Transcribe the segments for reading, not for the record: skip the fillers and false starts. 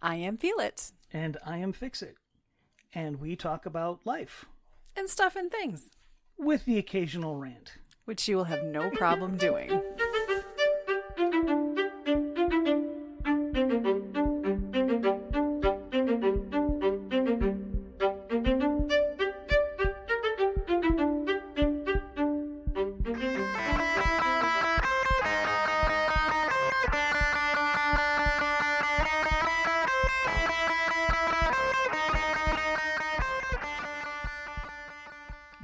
I am Feel It. And I am Fix It. And we talk about life. And stuff and things. With the occasional rant. Which you will have no problem doing.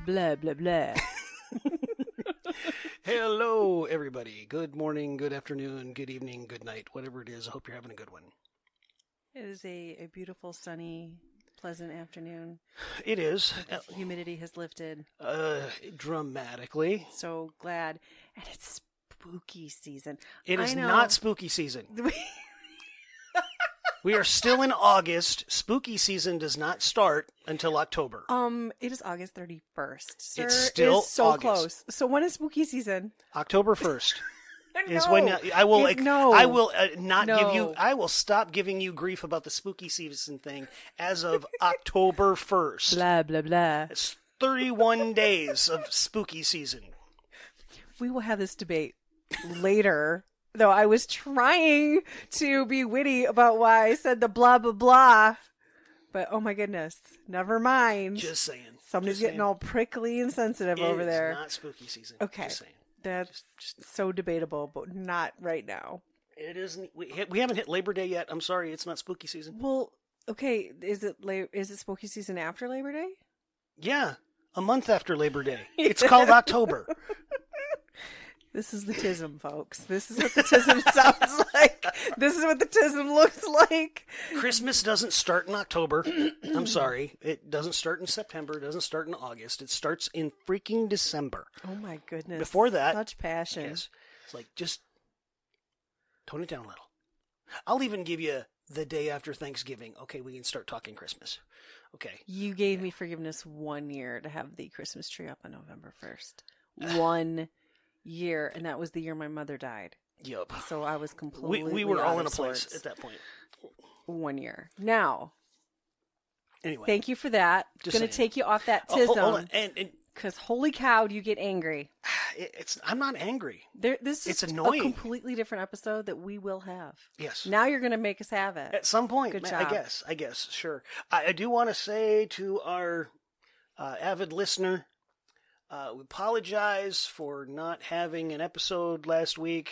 Blah, blah, blah. Hello, everybody. Good morning, good afternoon, good evening, good night, whatever it is. I hope you're having a good one. It is a beautiful, sunny, pleasant afternoon. It is. Humidity has lifted. Dramatically. So glad. And it's spooky season. It is not spooky season. We are still in August. Spooky season does not start until October. It is August 31st. Sir, It's still is so August. close. So when is spooky season? October 1st. Is No. when I will No. I will not No. give you I will stop giving you grief about the spooky season thing as of October 1st. Blah, blah, blah. It's 31 days of spooky season. We will have this debate later. Though I was trying to be witty about why I said the blah, blah, blah. But oh my goodness. Never mind. Just saying. Somebody's Just getting saying. all prickly and sensitive over there. It's not spooky season. Okay. Just saying. That's so debatable, but not right now. It isn't. We haven't hit Labor Day yet. I'm sorry, it's not spooky season. Well, okay. Is it spooky season after Labor Day? Yeah, a month after Labor Day. It's called October. This is the tism, folks. This is what the tism sounds like. This is what the tism looks like. Christmas doesn't start in October. I'm sorry. It doesn't start in September. It doesn't start in August. It starts in freaking December. Oh my goodness. Before that, such passion. yes, it's like just tone it down a little. I'll even give you the day after Thanksgiving. Okay, we can start talking Christmas. Okay. You gave me forgiveness 1 year to have the Christmas tree up on November 1st. 1 year, and that was the year my mother died. Yup. So I was completely We were all out in a of place sorts. at that point. 1 year. Now, Anyway. thank you for that. Just Going to saying. take you off that Hold on. tism. And Because holy cow, do you get angry. I'm not angry. This is It's annoying. a completely different episode that we will have. Yes. Now you're going to make us have it. At some point, Good I job. guess, sure. I do want to say to our avid listener, we apologize for not having an episode last week.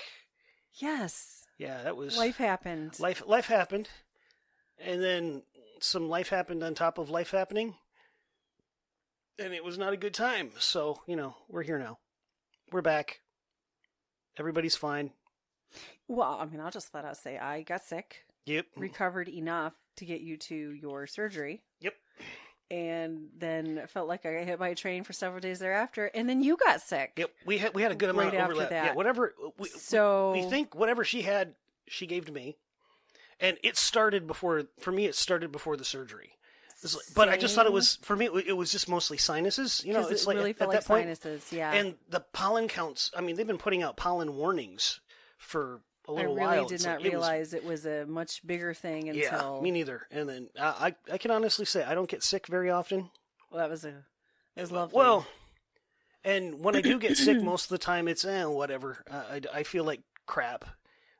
Yes. Yeah, that was Life happened. Life happened, and then some life happened on top of life happening, and it was not a good time. So we're here now. We're back. Everybody's fine. Well, I mean, I'll just flat out say I got sick, Yep. recovered enough to get you to your surgery. Yep. And then felt like I got hit by a train for several days thereafter. And then you got sick. Yep. We had a good amount Right of after overlap. that. Yeah. Whatever. So We think whatever she had, she gave to me, and it started before. For me, it started before the surgery. But I just thought it was for me. It was just mostly sinuses. It's it like really at felt that like point, sinuses. Yeah. and the pollen counts. I mean, they've been putting out pollen warnings for a I little really while. did It's not like, realize it was a much bigger thing until. Yeah, me neither. And then I can honestly say I don't get sick very often. Well, it was lovely. Well, and when I do get sick, most of the time it's whatever. I feel like crap.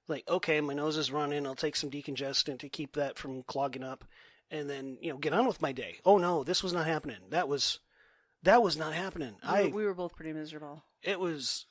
Like, okay, my nose is running. I'll take some decongestant to keep that from clogging up, and then get on with my day. Oh no, this was not happening. That was not happening. we were both pretty miserable. It was,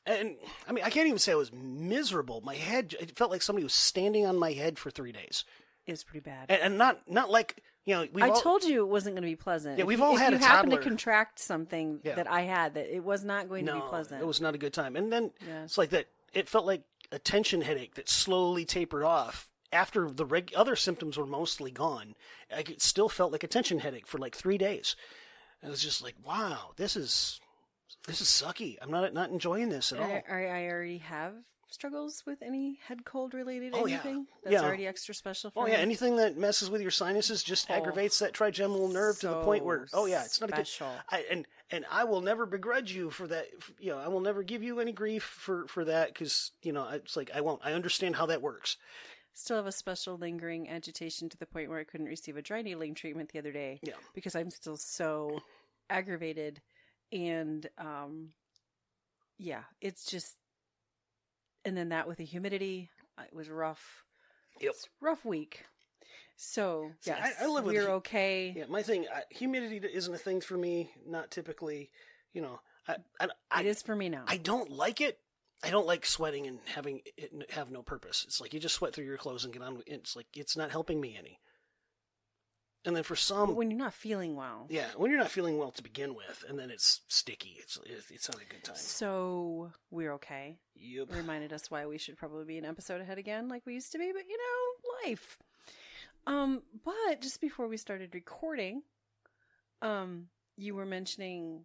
and I mean, I can't even say I was miserable. My head, it felt like somebody was standing on my head for 3 days. It was pretty bad. And not like I told you it wasn't going to be pleasant. Yeah, we've all had a If you happen to toddler. contract something Yeah. that I had, that it was not going to be pleasant. It was not a good time. And then Yeah. it's like that. It felt like a tension headache that slowly tapered off after the other symptoms were mostly gone. It still felt like a tension headache for like 3 days. It was just like, wow, this is sucky. I'm not enjoying this at all. I already have struggles with any head cold related Oh, yeah. anything. That's Yeah. already extra special for Oh me. yeah, anything that messes with your sinuses just aggravates that trigeminal nerve to the point where it's not special. a good. And I will never begrudge you for that. I will never give you any grief for that because it's like I won't. I understand how that works. still have a special lingering agitation to the point where I couldn't receive a dry needling treatment the other day. Yeah. Because I'm still so aggravated. And, yeah, it's just, and then that with the humidity, it was rough. Yep. It's a rough week. So, yes, I live with we're okay. Yeah, my thing, humidity isn't a thing for me. Not typically, you know. It is for me now. I don't like it. I don't like sweating and having it have no purpose. It's like you just sweat through your clothes and get on. It's like it's not helping me any. And then for some, But when you're not feeling well. yeah, when you're not feeling well to begin with, and then it's sticky, it's not a good time. So we're okay. Yep. Reminded us why we should probably be an episode ahead again, like we used to be. But life. But just before we started recording, you were mentioning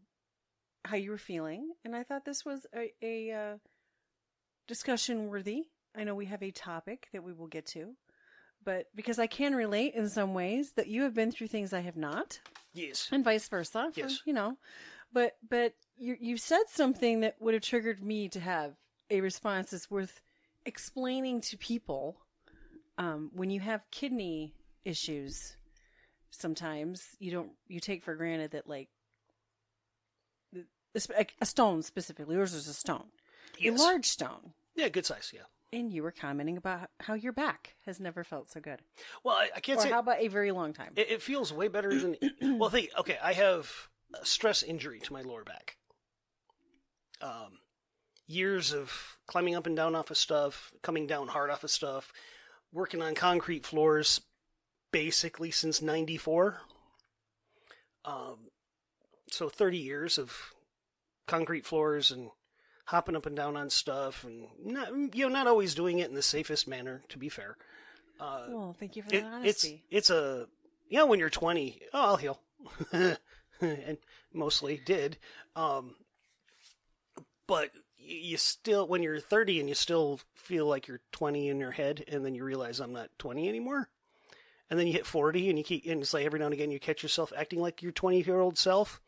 how you were feeling, and I thought this was a discussion worthy. I know we have a topic that we will get to, but because I can relate in some ways that you have been through things I have not, Yes. and vice versa. Yes. But you said something that would have triggered me to have a response that's worth explaining to people. When you have kidney issues, sometimes you take for granted that like a stone specifically, yours is a stone, Yes. a large stone. Yeah, good size. Yeah. And you were commenting about how your back has never felt so good. Well, I can't Or say how about a very long time? it feels way better than. Well, I have a stress injury to my lower back. Years of climbing up and down off of stuff, coming down hard off of stuff, working on concrete floors, basically since '94. So 30 years of concrete floors and hopping up and down on stuff, and not always doing it in the safest manner, to be fair. Well, thank you for that honesty. It's when you're 20, I'll heal. And mostly did. But you still, when you're 30 and you still feel like you're 20 in your head, and then you realize I'm not 20 anymore. And then you hit 40 and and it's like every now and again you catch yourself acting like your 20-year-old self.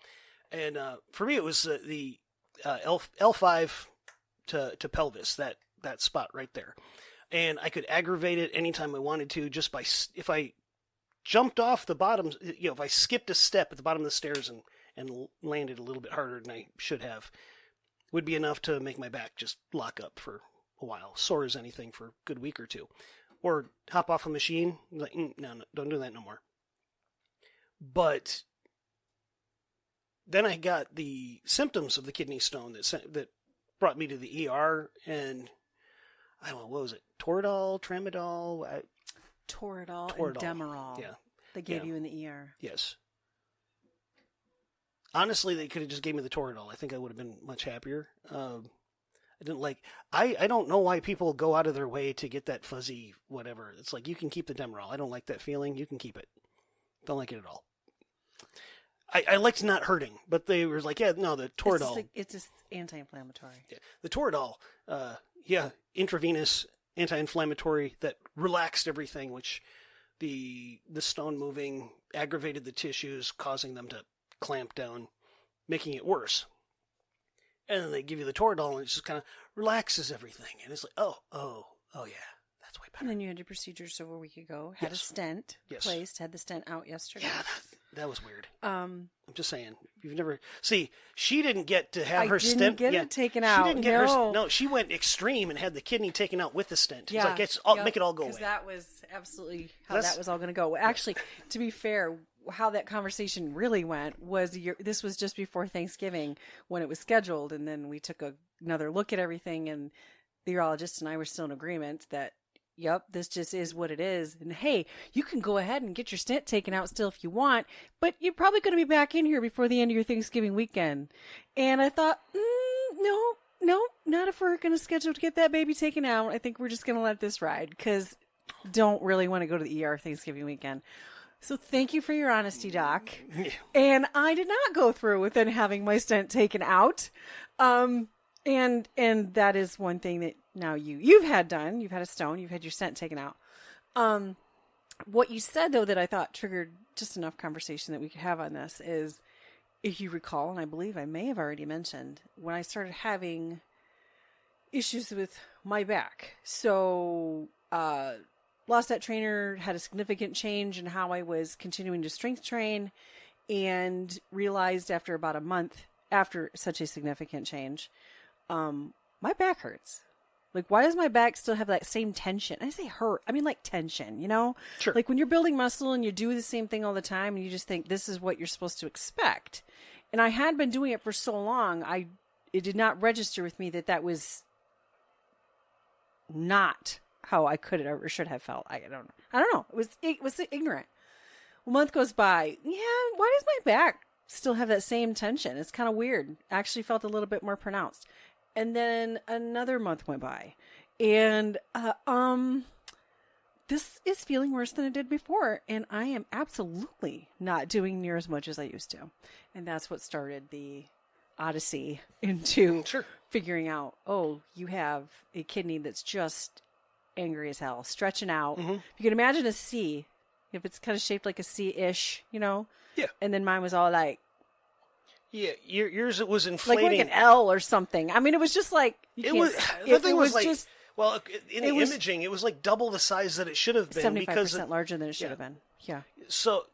And for me, it was the L5 to pelvis, that spot right there. And I could aggravate it anytime I wanted to just by, if I jumped off the bottom, if I skipped a step at the bottom of the stairs and landed a little bit harder than I should have, would be enough to make my back just lock up for a while, sore as anything for a good week or two. Or hop off a machine, like, no, don't do that no more. But then I got the symptoms of the kidney stone that brought me to the ER, and I don't know, what was it? Toradol, Tramadol? Toradol and Toradol. Demerol. Yeah. They gave Yeah. you in the ER. Yes. Honestly, they could have just gave me the Toradol. I think I would have been much happier. I didn't like. I don't know why people go out of their way to get that fuzzy whatever. It's like, you can keep the Demerol. I don't like that feeling. You can keep it. Don't like it at all. I liked not hurting, but they were like, yeah, no, the Toradol. It's just anti-inflammatory. Yeah, the Toradol. Intravenous anti-inflammatory that relaxed everything, which the stone moving aggravated the tissues, causing them to clamp down, making it worse. And then they give you the Toradol, and it just kind of relaxes everything. And it's like, oh yeah, that's way better. And then you had your procedures over a week ago. Had a stent placed. Had the stent out yesterday. Yeah, that was weird. I'm just saying, you've never she didn't get to have her didn't stent. Get it taken out. She didn't get her. No, she went extreme and had the kidney taken out with the stent. Yeah, It's like, make it all go away. Because that was absolutely how that was all going to go. Actually, to be fair, how that conversation really went was this was just before Thanksgiving when it was scheduled, and then we took another look at everything, and the urologist and I were still in agreement that, yep, this just is what it is. And hey, you can go ahead and get your stent taken out still if you want, but you're probably going to be back in here before the end of your Thanksgiving weekend. And I thought, no, not if we're going to schedule to get that baby taken out. I think we're just going to let this ride because don't really want to go to the ER Thanksgiving weekend. So thank you for your honesty, Doc. And I did not go through with then having my stent taken out. And that is one thing that now you've had done. You've had a stone. You've had your stent taken out. What you said, though, that I thought triggered just enough conversation that we could have on this is, if you recall, and I believe I may have already mentioned, when I started having issues with my back. So lost that trainer, had a significant change in how I was continuing to strength train, and realized after about a month after such a significant change, my back hurts. Like, why does my back still have that same tension? I say hurt. I mean, like tension, you know? Sure. Like when you're building muscle and you do the same thing all the time and you just think this is what you're supposed to expect. And I had been doing it for so long, it did not register with me that was not how I could or should have felt. I don't know. It was ignorant. A month goes by. Yeah, why does my back still have that same tension? It's kind of weird. I actually felt a little bit more pronounced. And then another month went by, and this is feeling worse than it did before, and I am absolutely not doing near as much as I used to. And that's what started the odyssey into figuring out, oh, you have a kidney that's just angry as hell, stretching out. Mm-hmm. You can imagine a C, if it's kind of shaped like a C-ish, you know? Yeah. And then mine was all like, yeah, yours it was inflating. Like an L or something. I mean, it was just like... It was like... Just, well, in the imaging, it was like double the size that it should have been. 75% larger than it should have been. Yeah. So...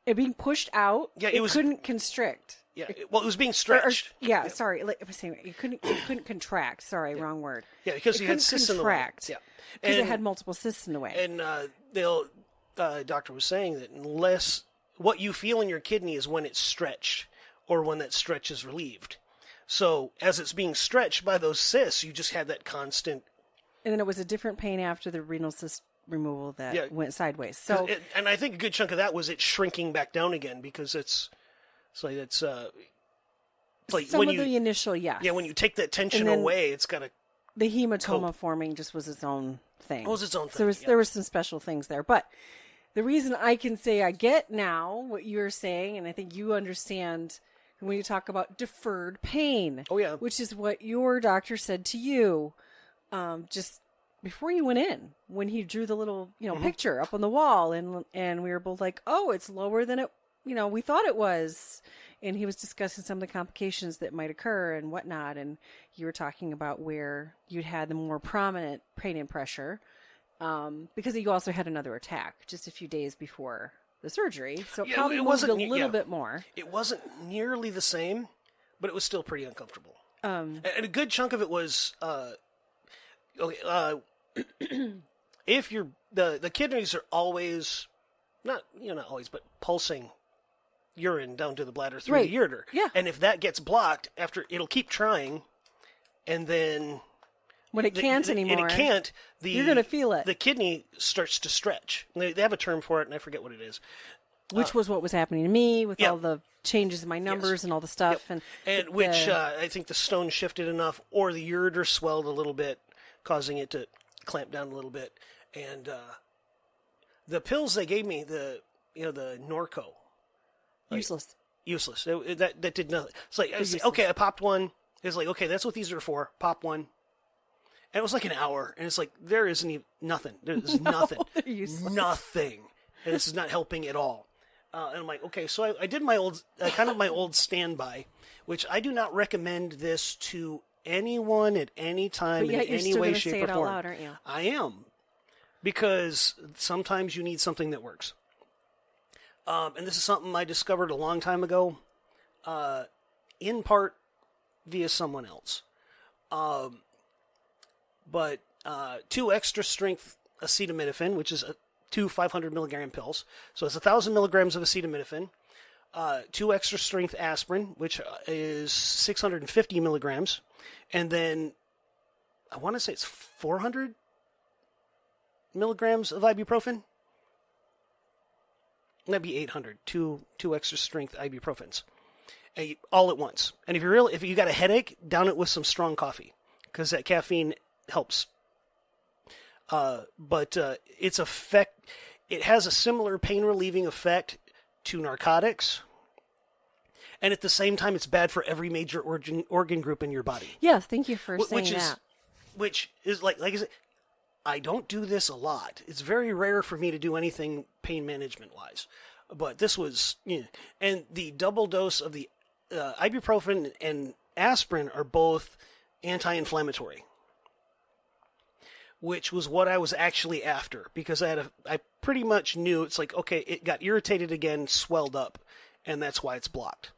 it being pushed out, it couldn't constrict. Yeah, it was being stretched. Sorry. Like I was saying, it couldn't contract. Sorry, wrong word. Yeah, because you had cysts in the way. Yeah. Because it had multiple cysts in the way. And doctor was saying that unless... What you feel in your kidney is when it's stretched, or when that stretch is relieved. So as it's being stretched by those cysts, you just had that constant. And then it was a different pain after the renal cyst removal that went sideways. So and I think a good chunk of that was it shrinking back down again because it's like like some of the initial Yeah, when you take that tension away, it's got to. The hematoma forming just was its own thing. It was its own thing. So there was some special things there, but. The reason I can say I get now what you're saying, and I think you understand when you talk about deferred pain. Oh, yeah. Which is what your doctor said to you just before you went in, when he drew the little, picture up on the wall, and we were both like, oh, it's lower than it, we thought it was. And he was discussing some of the complications that might occur and whatnot. And you were talking about where you'd had the more prominent pain and pressure. Because you also had another attack just a few days before the surgery. So it probably moved a little bit more. It wasn't nearly the same, but it was still pretty uncomfortable. And a good chunk of it was, if you're, the kidneys are always, not always, but pulsing urine down to the bladder through the ureter. Yeah. And if that gets blocked, it'll keep trying, and then... When it can't anymore. And it can't. You're going to feel it. The kidney starts to stretch. They have a term for it, and I forget what it is. Which was what was happening to me with all the changes in my numbers and all the stuff. Yep. And which I think the stone shifted enough, or the ureter swelled a little bit, causing it to clamp down a little bit. And the pills they gave me, the Norco. Useless. That did nothing. It's like, okay, I popped one. It's like, okay, that's what these are for. Pop one. And it was like an hour, and it's like, there isn't even nothing. There's nothing. Nothing. And this is not helping at all. And I'm like, okay, so I did my old, my old standby, which I do not recommend this to anyone at any time, in any way, shape, or form. Out loud, aren't you? I am. Because sometimes you need something that works. And this is something I discovered a long time ago, in part via someone else. But 2 extra strength acetaminophen, which is 2 500 milligram pills. So it's 1,000 milligrams of acetaminophen. 2 extra strength aspirin, which is 650 milligrams. And then I want to say it's 400 milligrams of ibuprofen. That'd be 800. Two extra strength ibuprofens, all at once. And if you got a headache, down it with some strong coffee, because that caffeine helps. But its effect, it has a similar pain relieving effect to narcotics, and at the same time, it's bad for every major organ group in your body. Yeah, thank you for saying that. Which is like I said, I don't do this a lot. It's very rare for me to do anything pain management wise, but this was, and the double dose of the ibuprofen and aspirin are both anti-inflammatory, which was what I was actually after, because I pretty much knew it's like, okay, it got irritated again, swelled up, and that's why it's blocked.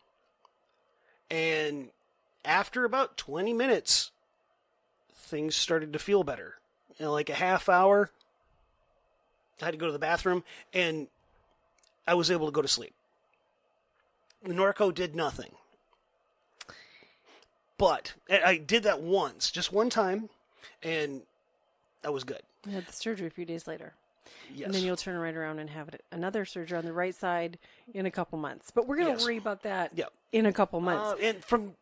And after about 20 minutes, things started to feel better. Like a half hour, I had to go to the bathroom, and I was able to go to sleep. The Norco did nothing. But I did that once, just one time, and that was good. You had the surgery a few days later. Yes. And then you'll turn right around and have another surgery on the right side in a couple months. But we're going to worry about that in a couple months. And from...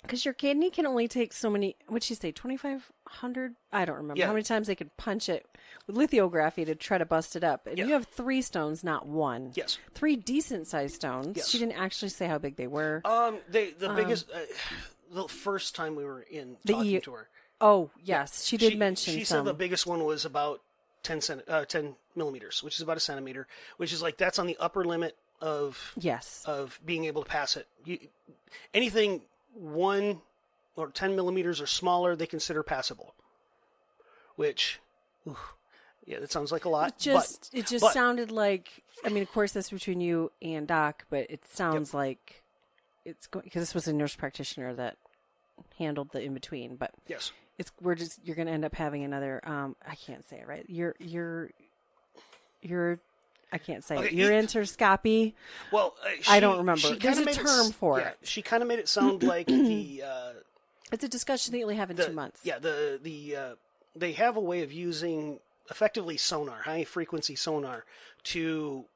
Because your kidney can only take so many, what'd she say, 2,500? I don't remember how many times they could punch it with lithography to try to bust it up. And you have 3 stones, not 1. Yes. 3 decent-sized stones. Yes. She didn't actually say how big they were. The biggest... the first time we were in talking to her... Oh, yes. She did mention She said the biggest one was about 10 millimeters, which is about a centimeter, which is like, that's on the upper limit of being able to pass it. Anything 1 or 10 millimeters or smaller, they consider passable. Which, that sounds like a lot. It just sounded like, I mean, of course, that's between you and Doc, but it sounds like it's going, because this was a nurse practitioner that handled the in between, but yes. You're going to end up having another, I can't say it right. I can't say it. Ureteroscopy. Well, I don't remember. There's a term for it. She kind of made it sound like the... it's a discussion that you only have in 2 months. Yeah, they have a way of using, effectively, sonar, high-frequency sonar, to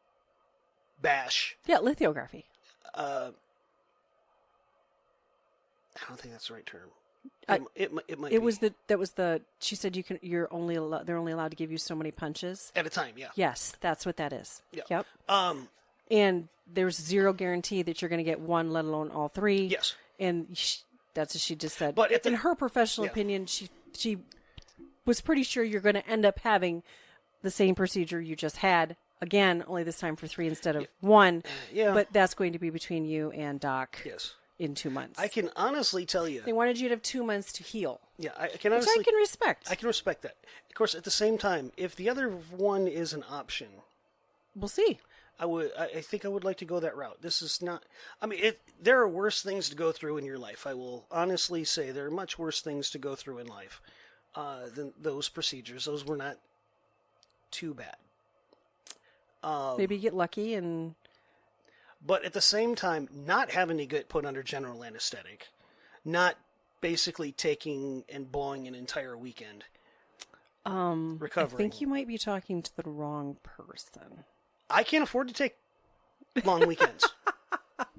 bash. Yeah, lithography. I don't think that's the right term. It might. It was the. She said they're only allowed to give you so many punches at a time. Yeah. Yes, that's what that is. Yep. And there's zero guarantee that you're going to get 1, let alone all 3. Yes. And that's what she just said. But in her professional opinion, she was pretty sure you're going to end up having the same procedure you just had again, only this time for 3 instead of 1. Yeah. But that's going to be between you and Doc. Yes. In 2 months. I can honestly tell you. They wanted you to have 2 months to heal. Yeah, I can honestly. Which I can respect. I can respect that. Of course, at the same time, if the other one is an option, we'll see. I think I would like to go that route. This is not. I mean, there are worse things to go through in your life. I will honestly say there are much worse things to go through in life than those procedures. Those were not too bad. Maybe get lucky and. But at the same time, not having to get put under general anesthetic, not basically taking and blowing an entire weekend. Recovering. I think you might be talking to the wrong person. I can't afford to take long weekends.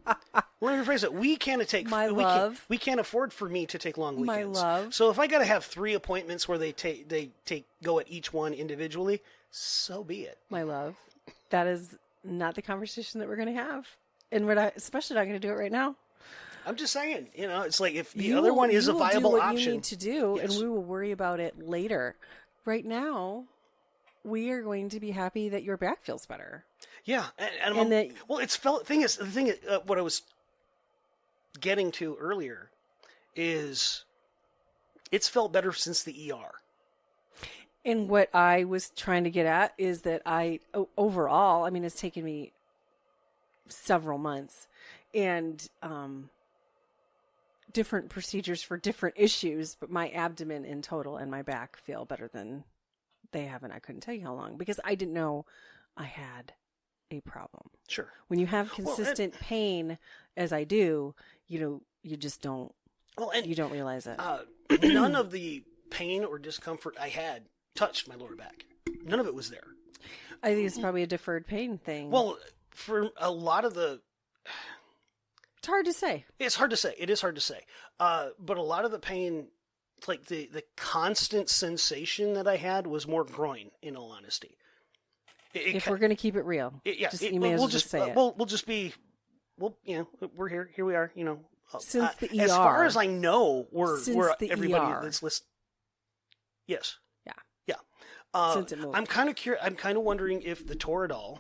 Let me rephrase it. We can't take we can't afford for me to take long weekends. My love. So if I got to have 3 appointments where they go at each one individually, so be it. My love, that is not the conversation that we're going to have, and we're especially not going to do it right now. I'm just saying, it's like if the other one is a viable option, you need to do, and we will worry about it later. Right now, we are going to be happy that your back feels better. Yeah, the thing is, what I was getting to earlier is it's felt better since the ER. And what I was trying to get at is that overall, I mean, it's taken me several months and different procedures for different issues, but my abdomen in total and my back feel better than they have, and I couldn't tell you how long because I didn't know I had a problem. Sure. When you have consistent pain, as I do, you just don't. Well, and you don't realize it. None of the pain or discomfort I had touched my lower back. None of it was there. I think it's probably a deferred pain thing. Well, for a lot of it's hard to say. It's hard to say. It is hard to say. But a lot of the pain, like the constant sensation that I had was more groin, in all honesty. If we're going to keep it real, you may as well just say it. We'll just be, we're here. Here we are, Since the ER. As far as I know, we're everybody ER. that's listed. Yes. Yeah. Since it moved. I'm kind of curious. I'm kind of wondering if the Toradol,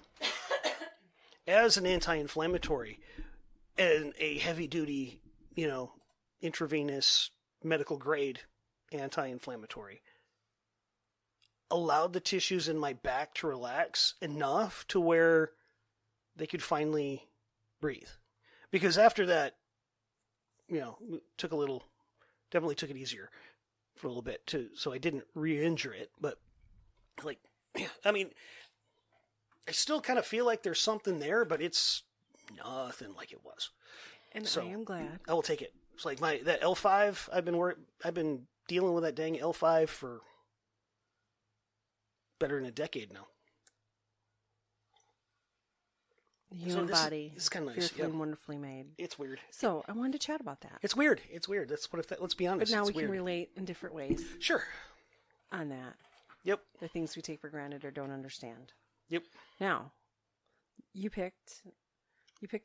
as an anti-inflammatory and a heavy-duty, intravenous medical grade anti-inflammatory, allowed the tissues in my back to relax enough to where they could finally breathe. Because after that, definitely took it easier for a little bit so I didn't re-injure it. But I mean, I still kind of feel like there's something there, but it's nothing like it was. And so, I am glad. I will take it. It's like that L5. I've been dealing with that dang L5 for better than a decade now. The human body is kind of nice. Fearfully and wonderfully made. It's weird. So I wanted to chat about that. It's weird. Let's be honest. But now it's we weird. can relate in different ways. Sure. On that. Yep. The things we take for granted or don't understand. Yep. Now, you picked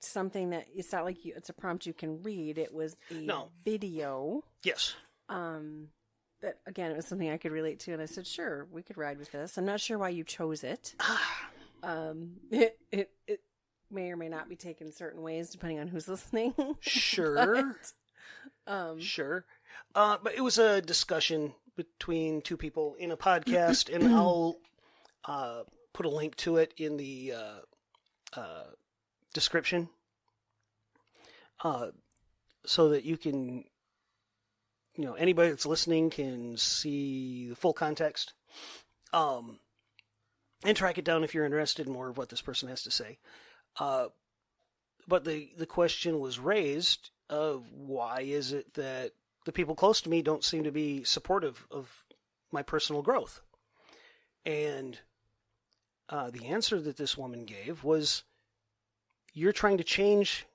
something that it's not like it's a prompt you can read. It was a video. Yes. That again, it was something I could relate to, and I said, "Sure, we could ride with this." I'm not sure why you chose it. It may or may not be taken certain ways depending on who's listening. Sure. Sure. But it was a discussion between two people in a podcast, and I'll put a link to it in the description so that you can, anybody that's listening can see the full context and track it down if you're interested in more of what this person has to say. But the question was raised of why is it that the people close to me don't seem to be supportive of my personal growth? And the answer that this woman gave was, you're trying to change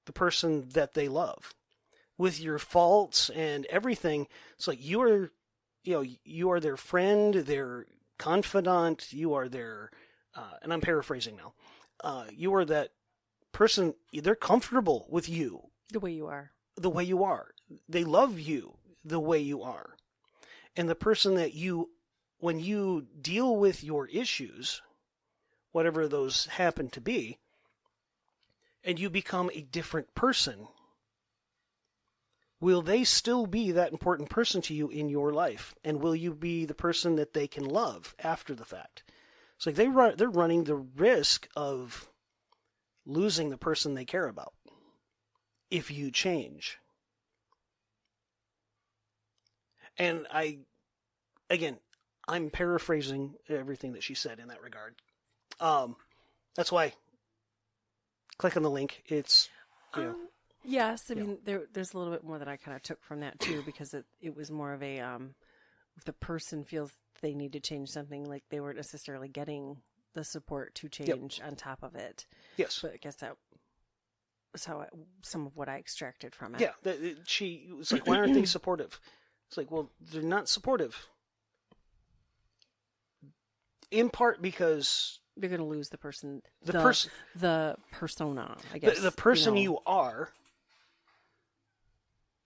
the person that they love with your faults and everything. It's like you are their friend, their confidant, you are their, and I'm paraphrasing now, you are that person, they're comfortable with you. The way you are. The way you are. They love you the way you are. And the person that when you deal with your issues, whatever those happen to be, and you become a different person, will they still be that important person to you in your life? And will you be the person that they can love after the fact? It's like they're running the risk of losing the person they care about if you change. And I'm paraphrasing everything that she said in that regard. That's why click on the link. It's, yes. I mean, there's a little bit more that I kind of took from that too, because it was more of a, if the person feels they need to change something, like they weren't necessarily getting the support to change on top of it. Yes. But I guess that was some of what I extracted from it. Yeah. She was like, why aren't they supportive? It's like, well, they're not supportive. In part because you're going to lose the person, the persona, I guess. The person you are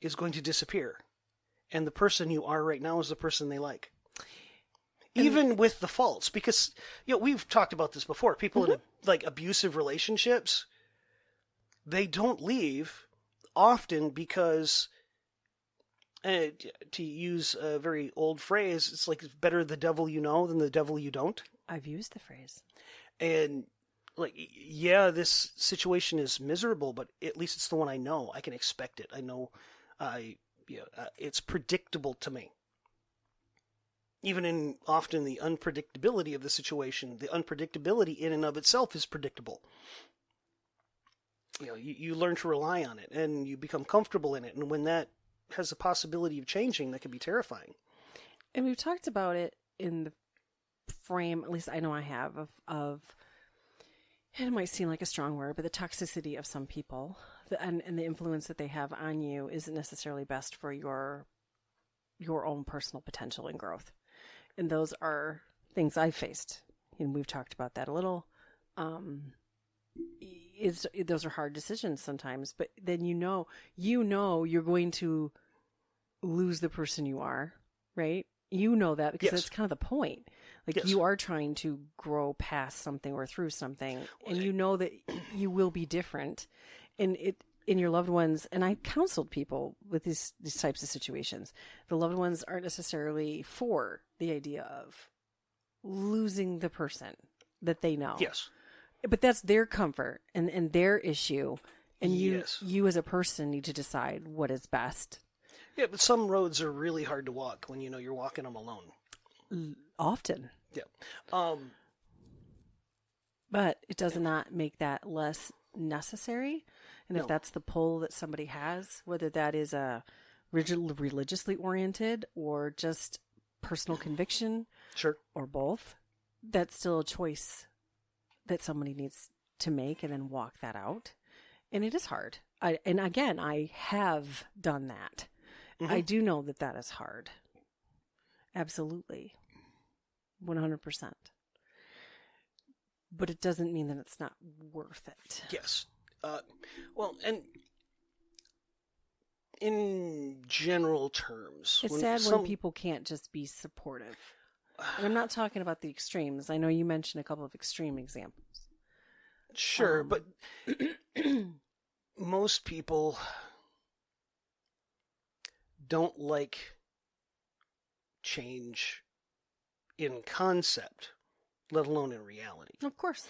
is going to disappear. And the person you are right now is the person they like. Even with the faults, because we've talked about this before. People in abusive relationships, they don't leave often because, to use a very old phrase, it's like it's better the devil you know than the devil you don't. I've used the phrase. And this situation is miserable, but at least it's the one I know. I can expect it. I know, it's predictable to me. Even in often the unpredictability of the situation, the unpredictability in and of itself is predictable. You learn to rely on it, and you become comfortable in it. And when that has the possibility of changing, that can be terrifying. And we've talked about it in the frame, at least I know I have, of it might seem like a strong word, but the toxicity of some people and the influence that they have on you isn't necessarily best for your own personal potential and growth. And those are things I've faced. And we've talked about that a little. Those are hard decisions sometimes, but then you're going to lose the person you are, right? You know that because that's kind of the point. You are trying to grow past something or through something, and you know that you will be different. And in your loved ones, and I counseled people with these types of situations, the loved ones aren't necessarily for the idea of losing the person that they know. Yes. But that's their comfort and their issue. And Yes. you as a person need to decide what is best. Yeah, but some roads are really hard to walk when you know you're walking them alone. Often. Yeah. But it does not make that less necessary. And if No. that's the pull that somebody has, whether that is a religiously oriented or just personal conviction Sure. or both, that's still a choice that somebody needs to make and then walk that out. And it is hard. And again, I have done that. Mm-hmm. I do know that that is hard. Absolutely. 100%. But it doesn't mean that it's not worth it. Yes. Well, and in general terms, It's sad when people can't just be supportive. And I'm not talking about the extremes. I know you mentioned a couple of extreme examples. Sure, but most people don't like change in concept, let alone in reality. Of course.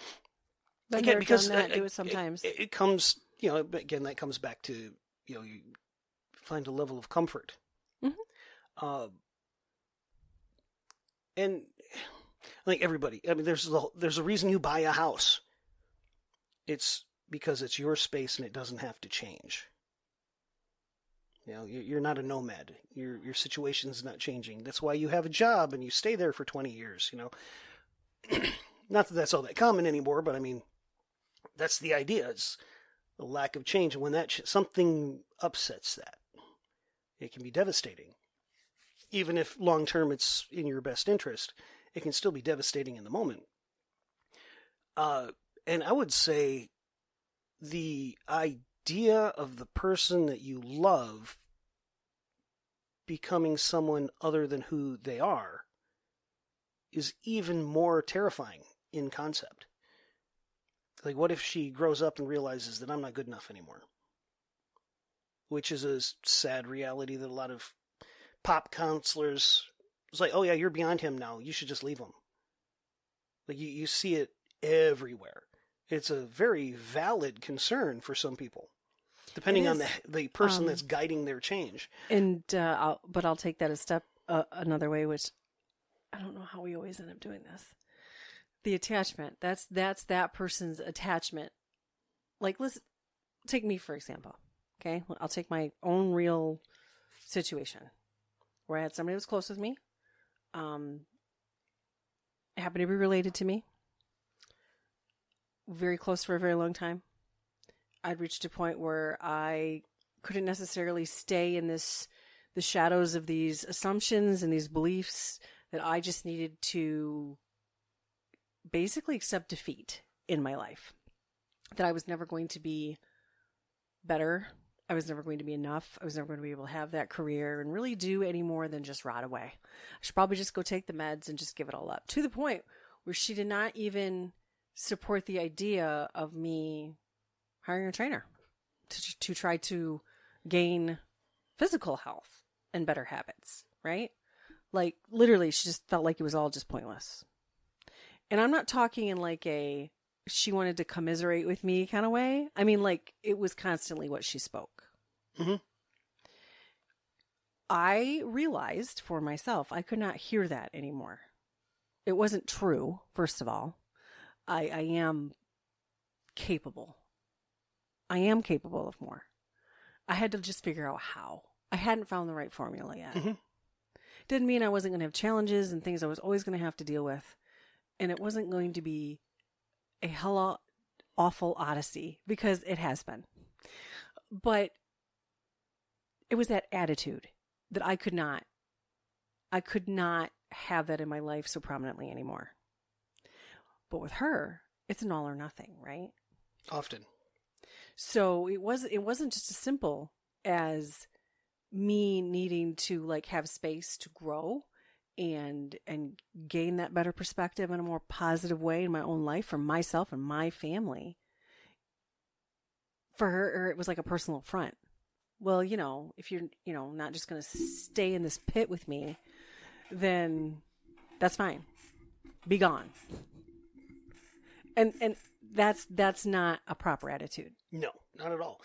Been Again, there, because done that, do it sometimes. it comes, again, that comes back to, you find a level of comfort. Mm-hmm. And like everybody, I mean, there's a reason you buy a house. It's because it's your space and it doesn't have to change. You're not a nomad. Your situation's not changing. That's why you have a job and you stay there for 20 years, Not that that's all that common anymore, but I mean, that's the idea. It's the lack of change. And when something upsets that, it can be devastating. Even if long-term it's in your best interest, it can still be devastating in the moment. And I would say the idea of the person that you love becoming someone other than who they are is even more terrifying in concept. Like, what if she grows up and realizes that I'm not good enough anymore? Which is a sad reality that a lot of pop counselors, it's like, oh yeah, you're beyond him now. You should just leave him. Like, you see it everywhere. It's a very valid concern for some people, depending on the person that's guiding their change. And I'll take that a step another way, which I don't know how we always end up doing this. The attachment. That's that person's attachment. Like, let's take me for example. Okay, I'll take my own real situation where I had somebody who was close with me, happened to be related to me, very close for a very long time. I'd reached a point where I couldn't necessarily stay in the shadows of these assumptions and these beliefs, that I just needed to basically accept defeat in my life. That I was never going to be better. I was never going to be enough. I was never going to be able to have that career and really do any more than just rot away. I should probably just go take the meds and just give it all up. To the point where she did not even support the idea of me hiring a trainer to try to gain physical health and better habits, right? Like, literally, she just felt like it was all just pointless. And I'm not talking in like she wanted to commiserate with me kind of way. I mean, like, it was constantly what she spoke. Mm-hmm. I realized for myself, I could not hear that anymore. It wasn't true, first of all. I am capable. I am capable of more. I had to just figure out how. I hadn't found the right formula yet. Mm-hmm. Didn't mean I wasn't going to have challenges and things I was always going to have to deal with. And it wasn't going to be a hella awful odyssey, because it has been. But it was that attitude that I could not have that in my life so prominently anymore. But with her, it's an all or nothing, right? Often. So it wasn't just as simple as me needing to like have space to grow and gain that better perspective in a more positive way in my own life for myself and my family. for her, it was like a personal affront. Well, if you're, not just going to stay in this pit with me, then that's fine. Be gone. And that's not a proper attitude. No, not at all.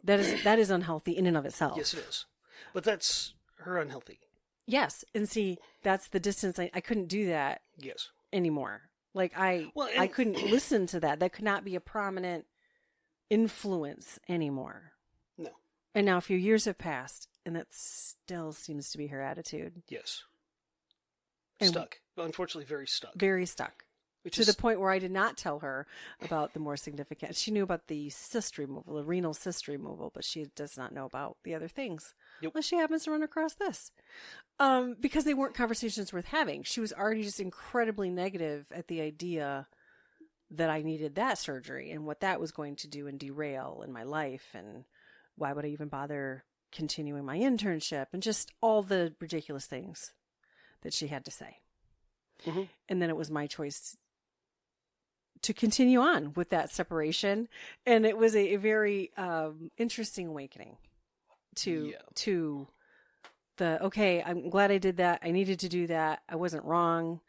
That is unhealthy in and of itself. Yes, it is. But that's her unhealthy. Yes, and see, that's the distance. I couldn't do that. Yes. Anymore. Like I couldn't listen to that. That could not be a prominent influence anymore. No. And now a few years have passed, and that still seems to be her attitude. Yes. And stuck. Unfortunately, very stuck. Very stuck. To the point where I did not tell her about the more significant. She knew about the cyst removal, the renal cyst removal, but she does not know about the other things. Yep. Unless she happens to run across this. Because they weren't conversations worth having. She was already just incredibly negative at the idea that I needed that surgery and what that was going to do and derail in my life. And why would I even bother continuing my internship and just all the ridiculous things that she had to say. Mm-hmm. And then it was my choice to continue on with that separation. And it was a very interesting awakening to the, okay, I'm glad I did that. I needed to do that. I wasn't wrong.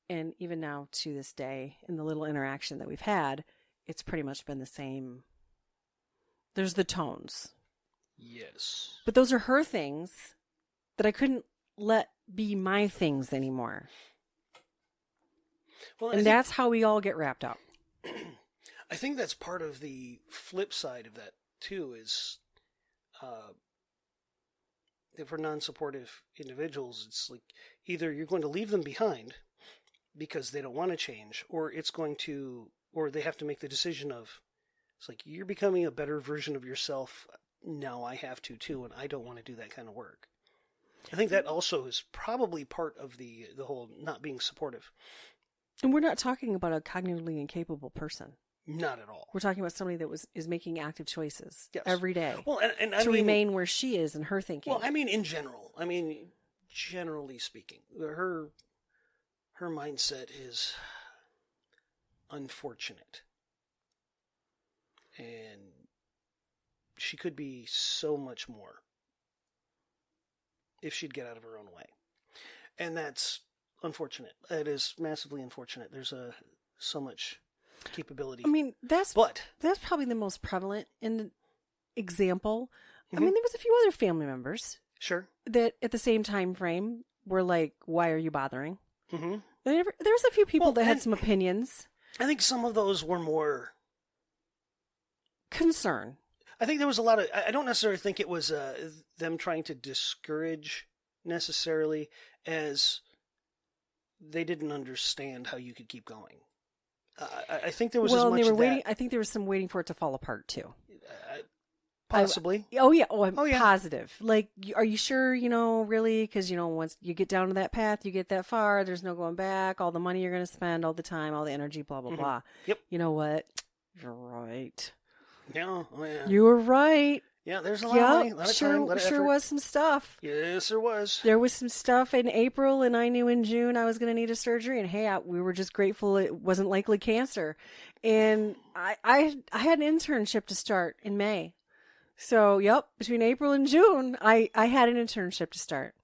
And even now to this day, in the little interaction that we've had, it's pretty much been the same. There's the tones. Yes. But those are her things that I couldn't let be my things anymore. Well, and that's how we all get wrapped up. I think that's part of the flip side of that, too, is if we're non-supportive individuals, it's like either you're going to leave them behind because they don't want to change, or they have to make the decision of, it's like, you're becoming a better version of yourself. Now I have to, too, and I don't want to do that kind of work. I think that also is probably part of the whole not being supportive. And we're not talking about a cognitively incapable person. Not at all. We're talking about somebody that is making active choices every day. Well, and to remain where she is in her thinking. Well, I mean, in general. I mean, generally speaking, her mindset is unfortunate, and she could be so much more if she'd get out of her own way, and that's unfortunate. It is massively unfortunate. There's so much capability. I mean, that's probably the most prevalent example. Mm-hmm. I mean, there was a few other family members, sure, that at the same time frame were like, "Why are you bothering?" Mm-hmm. There's a few people that had some opinions. I think some of those were more concern. I think there was a lot of. I don't necessarily think it was them trying to discourage necessarily, as they didn't understand how you could keep going. I think there was as much they were of waiting. that. I think there was some waiting for it to fall apart too. Possibly. I'm positive. Like, are you sure? Really? Because once you get down to that path, you get that far. There's no going back. All the money you're going to spend, all the time, all the energy, blah blah blah. Yep. You know what? You're right. Yeah. Oh, yeah. You were right. Yeah, there's a lot of money, a lot of time, a lot of effort. Was some stuff. Yes, there was. There was some stuff in April, and I knew in June I was going to need a surgery, and hey, we were just grateful it wasn't likely cancer. And I had an internship to start in May. So, between April and June, I had an internship to start.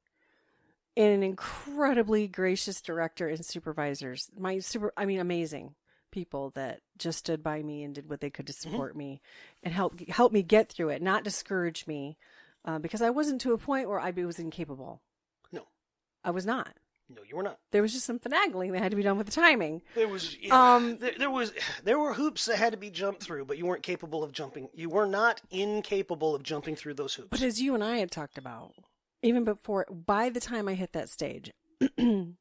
And an incredibly gracious director and supervisors. Amazing people that just stood by me and did what they could to support me and help me get through it, not discourage me, because I wasn't to a point where I was incapable. No. I was not. No, you were not. There was just some finagling that had to be done with the timing. There was, there were hoops that had to be jumped through, but you weren't capable of jumping. You were not incapable of jumping through those hoops. But as you and I had talked about, even by the time I hit that stage, and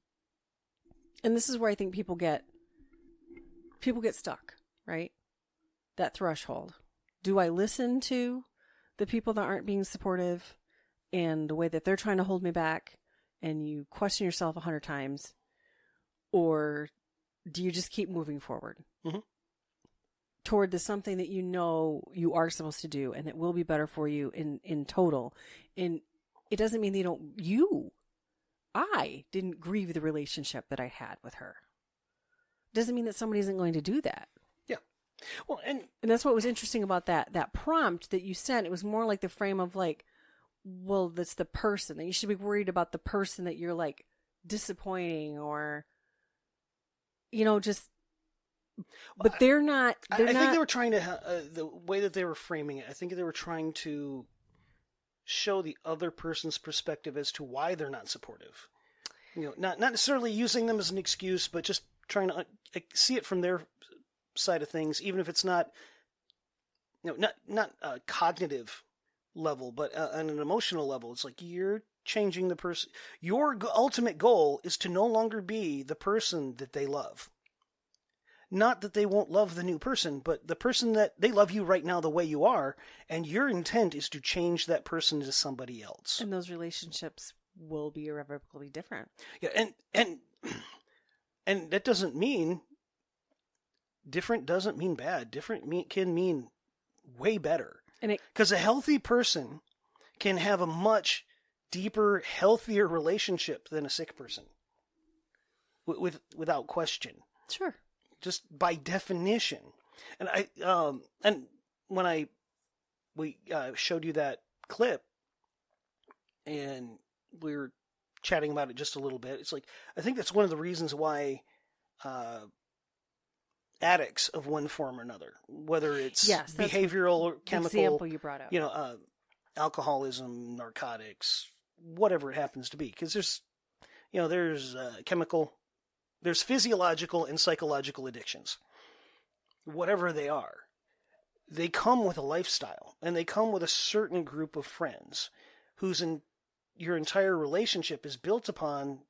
this is where I think people get stuck, right? That threshold. Do I listen to the people that aren't being supportive and the way that they're trying to hold me back, and you question yourself 100 times, or do you just keep moving forward toward the something that you are supposed to do and that will be better for you in total? And it doesn't mean I didn't grieve the relationship that I had with her. Doesn't mean that somebody isn't going to do that. Yeah. Well, and And that's what was interesting about that prompt that you sent. It was more like the frame of like, well, that's the person that you should be worried about, the person that you're like disappointing, or, just, but they're not, I think they were trying to, the way that they were framing it, I think they were trying to show the other person's perspective as to why they're not supportive. Not necessarily using them as an excuse, but just trying to see it from their side of things, even if it's not, not a cognitive level, but on an emotional level. It's like you're changing the person. Your ultimate goal is to no longer be the person that they love. Not that they won't love the new person, but the person that they love you right now the way you are, and your intent is to change that person into somebody else. And those relationships will be irrevocably different. Yeah, and that doesn't mean different doesn't mean bad. Different can mean way better. Because a healthy person can have a much deeper, healthier relationship than a sick person, without question. Sure. Just by definition. And when we showed you that clip, and we were chatting about it just a little bit, it's like, I think that's one of the reasons why addicts of one form or another, whether it's behavioral or chemical, example you brought up, alcoholism, narcotics, whatever it happens to be, because there's chemical, there's physiological and psychological addictions. Whatever they are, they come with a lifestyle, and they come with a certain group of friends your entire relationship is built upon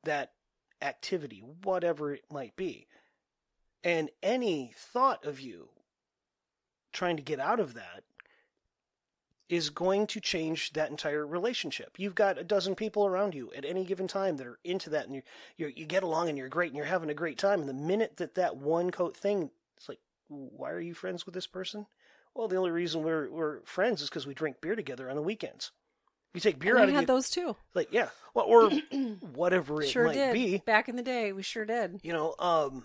that activity, whatever it might be. And any thought of you trying to get out of that is going to change that entire relationship. You've got a dozen people around you at any given time that are into that, and you get along and you're great and you're having a great time. And the minute that one coat thing, it's like, why are you friends with this person? Well, the only reason we're friends is because we drink beer together on the weekends. You take beer out of had those too. Like, yeah. Well, or whatever it sure might did. be. Back in the day, we sure did. It's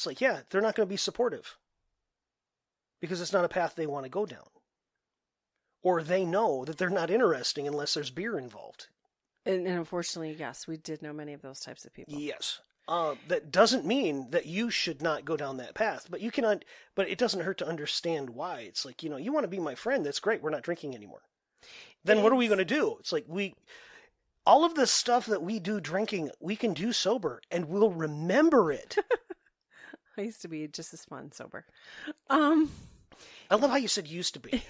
like, yeah, they're not going to be supportive because it's not a path they want to go down. Or they know that they're not interesting unless there's beer involved. And unfortunately, yes, we did know many of those types of people. Yes. That doesn't mean that you should not go down that path, but but it doesn't hurt to understand why. It's like, you want to be my friend. That's great. We're not drinking anymore. Then what are we going to do? It's like all of the stuff that we do drinking, we can do sober, and we'll remember it. I used to be just as fun sober. I love how you said used to be.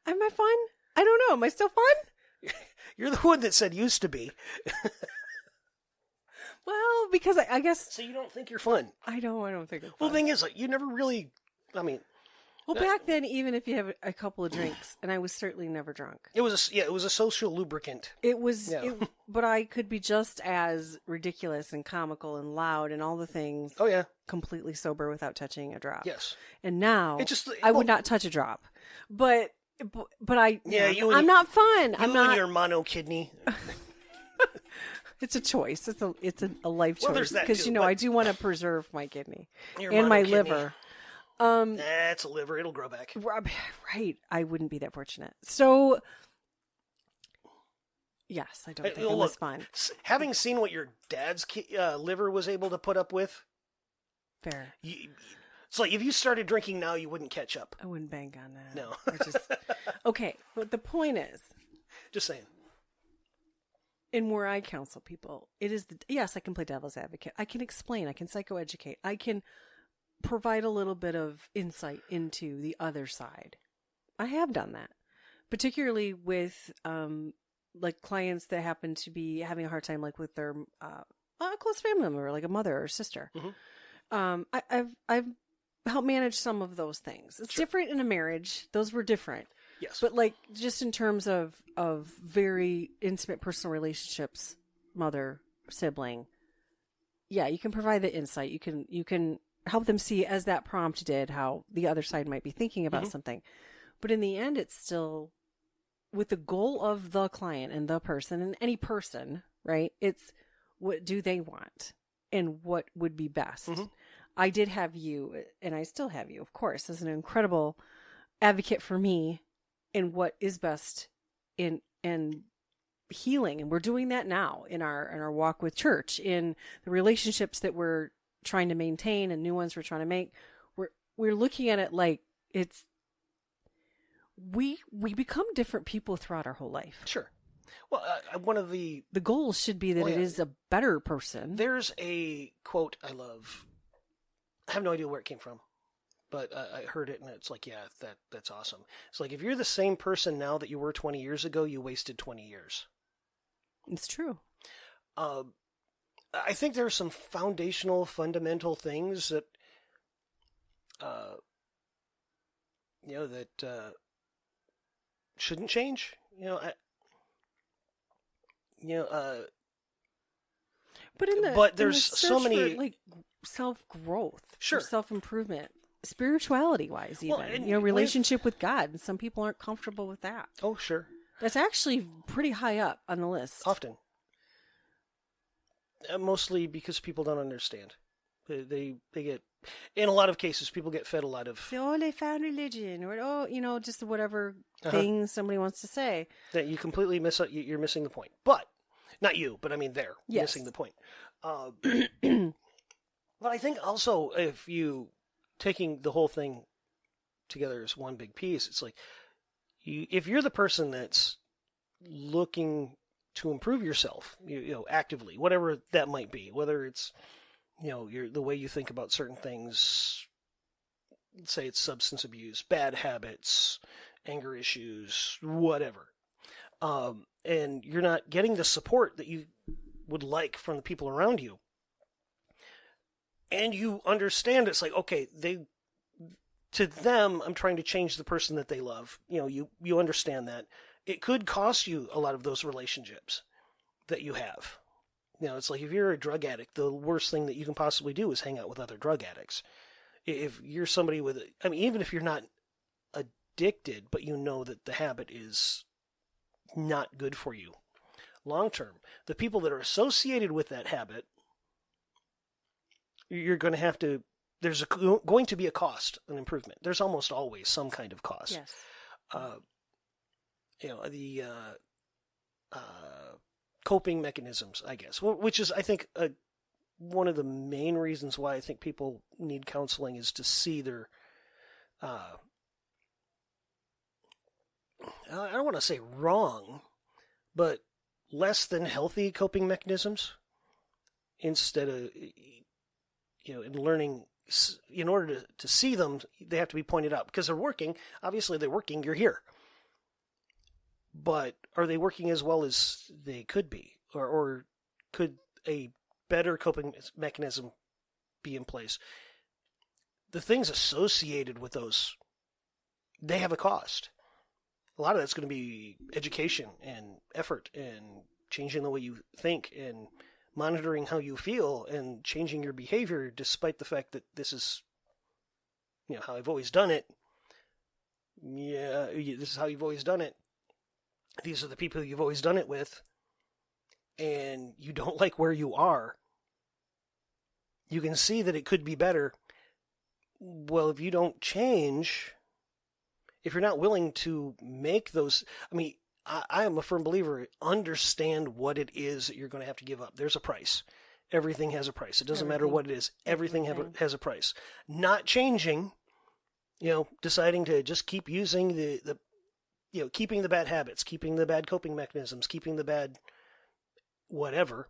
Am I fun? I don't know. Am I still fun? You're the one that said used to be. Well, because I guess... So you don't think you're fun? I don't think I'm fun. Well, the thing is, you never really... Well, back then, even if you have a couple of drinks, and I was certainly never drunk. It was a social lubricant. It was, but I could be just as ridiculous and comical and loud and all the things. Oh yeah, completely sober without touching a drop. Yes. And now, I would not touch a drop. But I, I'm not fun. I'm not. And your mono kidney. It's a choice. It's a life choice. Well, there's that because too, I do want to preserve my kidney your and my kidney. liver. That's a liver. It'll grow back. Right. I wouldn't be that fortunate. So, yes, I don't think it was fun. Having seen what your dad's liver was able to put up with, fair. It's like if you started drinking now, you wouldn't catch up. I wouldn't bank on that. No. Okay, but the point is, just saying. And where I counsel people, it is yes, I can play devil's advocate. I can explain. I can psychoeducate. I can provide a little bit of insight into the other side. I have done that, particularly with like clients that happen to be having a hard time, like with their a close family member, like a mother or sister. Mm-hmm. I've helped manage some of those things. It's different in a marriage; those were different. Yes, but like just in terms of very intimate personal relationships, mother, sibling, yeah, you can provide the insight. You can help them see, as that prompt did, how the other side might be thinking about something. But in the end, it's still with the goal of the client and the person and any person, right? It's what do they want? and what would be best. Mm-hmm. I did have you, and I still have you, of course, as an incredible advocate for me in what is best in healing, and we're doing that now in our walk with church, in the relationships that we're trying to maintain and new ones we're trying to make. We're looking at it like it's we become different people throughout our whole life. Sure. Well, one of the goal should be that it is a better person. There's a quote I love. I have no idea where it came from, but I heard it and it's like, yeah, that's awesome. It's like, if you're the same person now that you were 20 years ago, you wasted 20 years. It's true. I think there are some fundamental things that, that shouldn't change. But there's so many for, self-growth, sure, self-improvement, spirituality wise, even relationship with God. And some people aren't comfortable with that. Oh, sure. That's actually pretty high up on the list. Often. Mostly because people don't understand. They get, in a lot of cases, people get fed a lot of... they found religion, or, just whatever thing somebody wants to say. That you completely you're missing the point. But, not you, but I mean they're missing the point. But I think also, if you, taking the whole thing together as one big piece, it's like, if you're the person that's looking to improve yourself, actively, whatever that might be, whether it's, the way you think about certain things, say it's substance abuse, bad habits, anger issues, whatever, and you're not getting the support that you would like from the people around you, and you understand it's like, okay, to them, I'm trying to change the person that they love. You understand that. It could cost you a lot of those relationships that you have. It's like, if you're a drug addict, the worst thing that you can possibly do is hang out with other drug addicts. If you're somebody even if you're not addicted, but you know that the habit is not good for you long term, the people that are associated with that habit, you're going to have to, there's going to be a cost, an improvement. There's almost always some kind of cost. Yes. The coping mechanisms, I guess, which is, I think, one of the main reasons why I think people need counseling, is to see their, I don't want to say wrong, but less than healthy coping mechanisms, instead of, in learning, in order to see them, they have to be pointed out, because they're working. Obviously, they're working. You're here. But are they working as well as they could be? Or could a better coping mechanism be in place? The things associated with those, they have a cost. A lot of that's going to be education and effort and changing the way you think and monitoring how you feel and changing your behavior, despite the fact that this is, how I've always done it. Yeah, this is how you've always done it. These are the people you've always done it with, and you don't like where you are. You can see that it could be better. Well, if you don't change, if you're not willing to make those, I am a firm believer, understand what it is that you're going to have to give up. There's a price. Everything has a price. It doesn't matter what it is. Everything has a price. Not changing, deciding to just keep using the keeping the bad habits, keeping the bad coping mechanisms, keeping the bad whatever,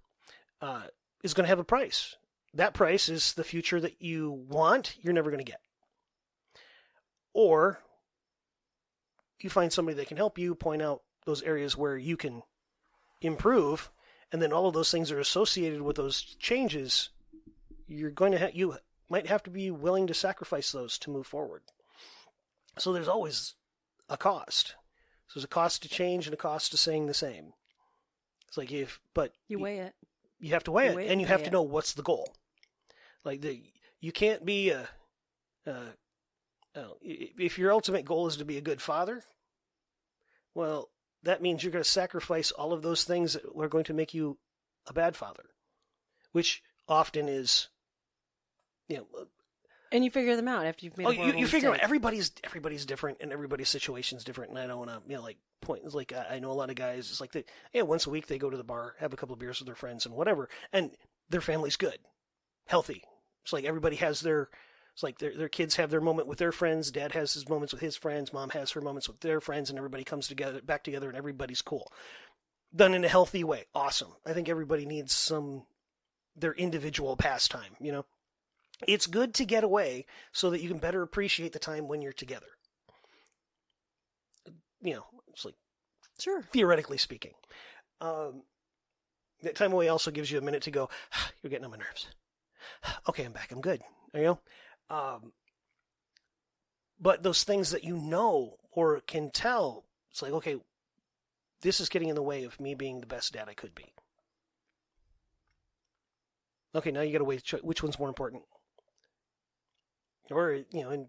is going to have a price. That price is the future that you want, you're never going to get. Or you find somebody that can help you, point out those areas where you can improve, and then all of those things are associated with those changes. You're going to you might have to be willing to sacrifice those to move forward. So there's always a cost. So there's a cost to change and a cost to staying the same. It's like, you weigh it. You have to weigh it, and you have to know what's the goal. Like, you can't be if your ultimate goal is to be a good father, well, that means you're going to sacrifice all of those things that are going to make you a bad father, which often is, you know, And you figure them out after you've made a horrible you figure out mistake. everybody's different and everybody's situation's different, and I don't want to, like, point. It's like, I know a lot of guys, it's like once a week they go to the bar, have a couple of beers with their friends and whatever, and their family's good, healthy. It's like everybody has it's like their kids have their moment with their friends, dad has his moments with his friends, mom has her moments with their friends, and everybody comes back together and everybody's cool. Done in a healthy way. Awesome. I think everybody needs their individual pastime, you know? It's good to get away so that you can better appreciate the time when you're together. You know, it's like, Sure. theoretically speaking. That time away also gives you a minute to go, you're getting on my nerves. Okay, I'm back. I'm good. You know? But those things that you know or can tell, it's like, okay, this is getting in the way of me being the best dad I could be. Okay, now you got to weigh which one's more important. Or, you know, and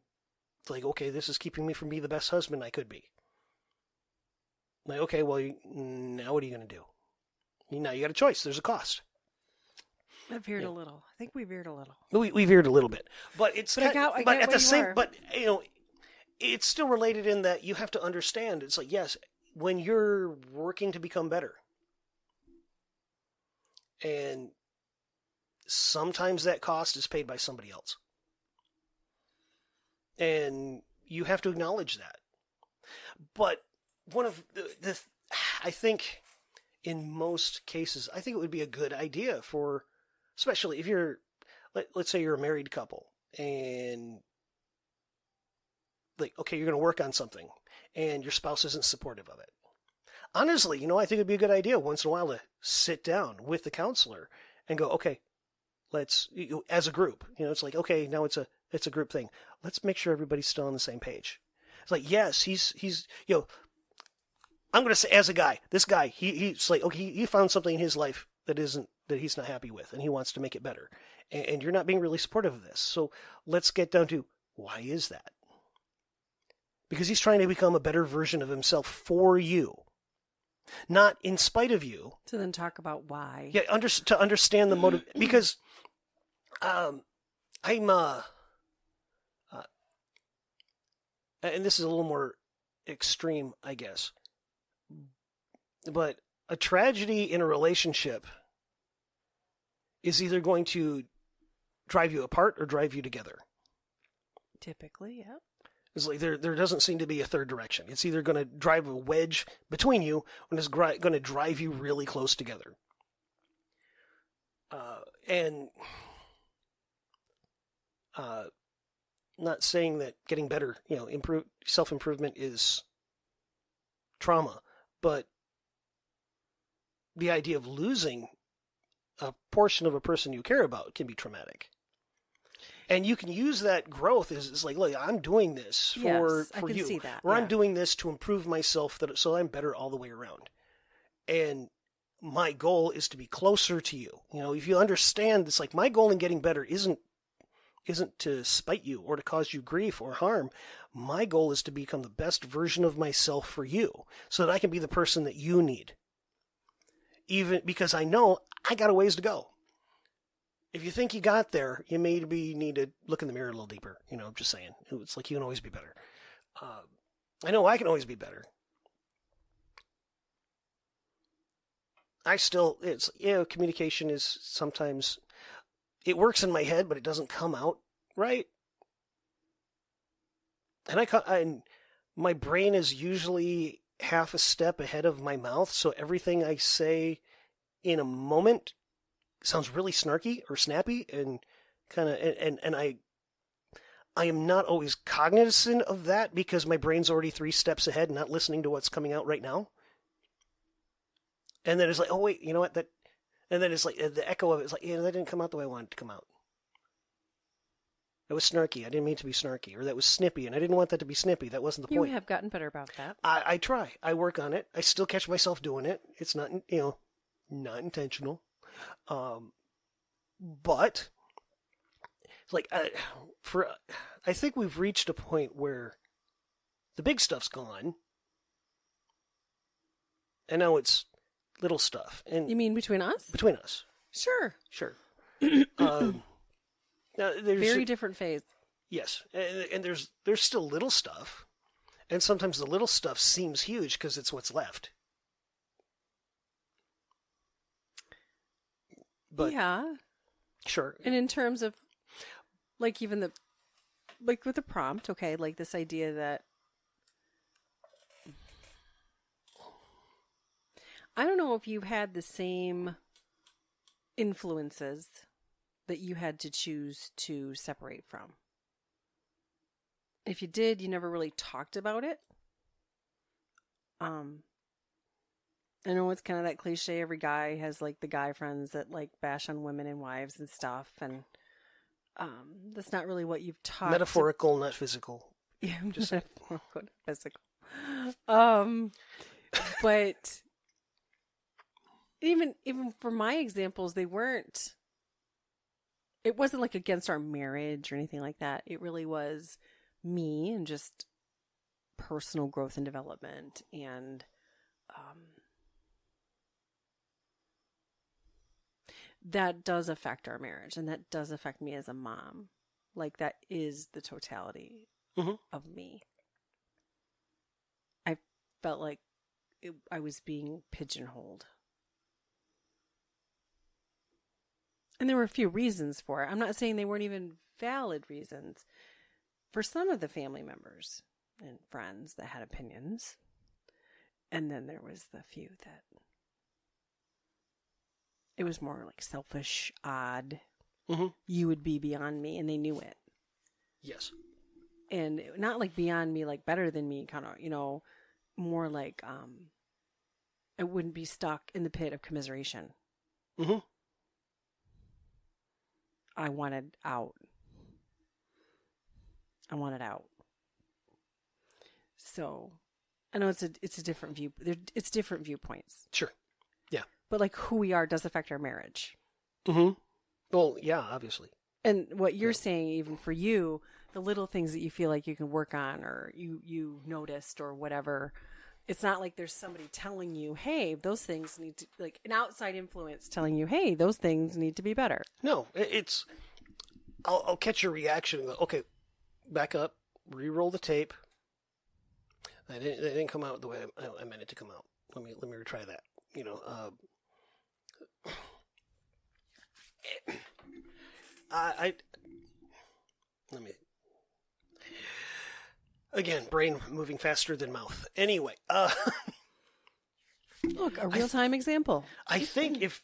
it's like, okay, this is keeping me from being the best husband I could be. Like, okay, well, now what are you going to do? Now you got a choice. There's a cost. I veered a little. I think we veered a little. We veered a little bit, but it's But I get but what at the you same, are. but you know, it's still related in that you have to understand. It's like, yes, when you're working to become better, and sometimes that cost is paid by somebody else, and you have to acknowledge that. But one of the I think in most cases, I think it would be a good idea for, especially if you're, let's say you're a married couple and like, okay, you're going to work on something and your spouse isn't supportive of it. Honestly, you know, I think it'd be a good idea once in a while to sit down with the counselor and go, okay, let's, as a group, you know, it's like, okay, now it's a group thing. Let's make sure everybody's still on the same page. It's like, yes, he's, you know, I'm going to say, as a guy, this guy, he's like, okay, he found something in his life that he's not happy with, and he wants to make it better. And you're not being really supportive of this. So let's get down to, why is that? Because he's trying to become a better version of himself for you, not in spite of you. To then talk about why. Yeah, to understand the motive. Because I'm, and this is a little more extreme, I guess. But a tragedy in a relationship is either going to drive you apart or drive you together. Typically, yeah. It's like there doesn't seem to be a third direction. It's either going to drive a wedge between you or it's going to drive you really close together. And not saying that getting better, you know, self-improvement is trauma, but the idea of losing a portion of a person you care about can be traumatic. And you can use that growth as like, look, I'm doing this for I can you. see that, Or yeah. I'm doing this to improve myself so I'm better all the way around. And my goal is to be closer to you. You know, if you understand, it's like my goal in getting better isn't to spite you or to cause you grief or harm. My goal is to become the best version of myself for you so that I can be the person that you need. Even because I know I got a ways to go. If you think you got there, you maybe need to look in the mirror a little deeper. You know, I'm just saying. It's like you can always be better. I know I can always be better. It's, you know, communication is sometimes, it works in my head, but it doesn't come out right. And my brain is usually half a step ahead of my mouth, so everything I say in a moment sounds really snarky or snappy and kind of, and I am not always cognizant of that because my brain's already 3 steps ahead, not listening to what's coming out right now. And then it's like, oh wait, you know what? And then it's like the echo of it is like, yeah, that didn't come out the way I wanted it to come out. That was snarky. I didn't mean to be snarky. Or that was snippy, and I didn't want that to be snippy. That wasn't the point. You have gotten better about that. I try. I work on it. I still catch myself doing it. It's not, you know, not intentional. But it's like I think we've reached a point where the big stuff's gone, and now it's little stuff. And You mean between us? between us, Sure. sure. Now, there's Very different phase. yes, and there's still little stuff, and sometimes the little stuff seems huge because it's what's left. But Yeah. sure, And in terms of, like, even the, like with the prompt, okay, like this idea that, I don't know if you had the same influences that you had to choose to separate from. If you did, you never really talked about it. I know it's kind of that cliche. Every guy has like the guy friends that like bash on women and wives and stuff, and that's not really what you've taught. metaphorical, not physical. Yeah, Just- metaphorical, not physical. But even for my examples, they weren't. It wasn't like against our marriage or anything like that. It really was me and just personal growth and development, and that does affect our marriage, and that does affect me as a mom. Like, that is the totality Mhm. of me. I felt like I was being pigeonholed. And there were a few reasons for it. I'm not saying they weren't even valid reasons. For some of the family members and friends that had opinions. And then there was the few that it was more like selfish, odd. Mhm. You would be beyond me, and they knew it. Yes. And not like beyond me, like better than me, kind of, more like I wouldn't be stuck in the pit of commiseration. Mm-hmm. I wanted out. I wanted out. So, I know it's a different view. It's different viewpoints. Sure. Yeah. But like who we are does affect our marriage. Mm-hmm. Well, yeah, obviously. And what you're saying, even for you, the little things that you feel like you can work on, or you noticed, or whatever. It's not like there's somebody telling you, hey, those things need to, like an outside influence telling you, hey, those things need to be better. No, it's. I'll catch your reaction and go, okay, back up, re-roll the tape. That didn't come out the way I meant it to come out. Let me retry that. Let me. Again, brain moving faster than mouth. Anyway, Look, a real-time example. I think if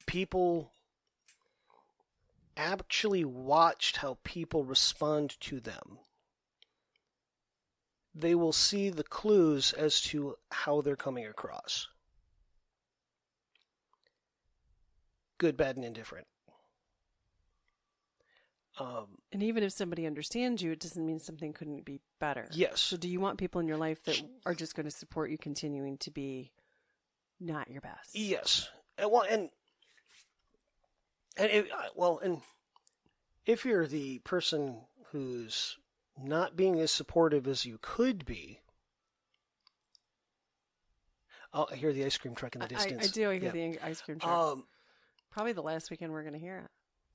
people actually watched how people respond to them, they will see the clues as to how they're coming across. Good, bad, and indifferent. And even if somebody understands you, it doesn't mean something couldn't be better. Yes. So do you want people in your life that are just going to support you continuing to be not your best? Yes. And if you're the person who's not being as supportive as you could be, I hear the ice cream truck in the distance. I do. I hear the ice cream truck. Probably the last weekend we're going to hear it.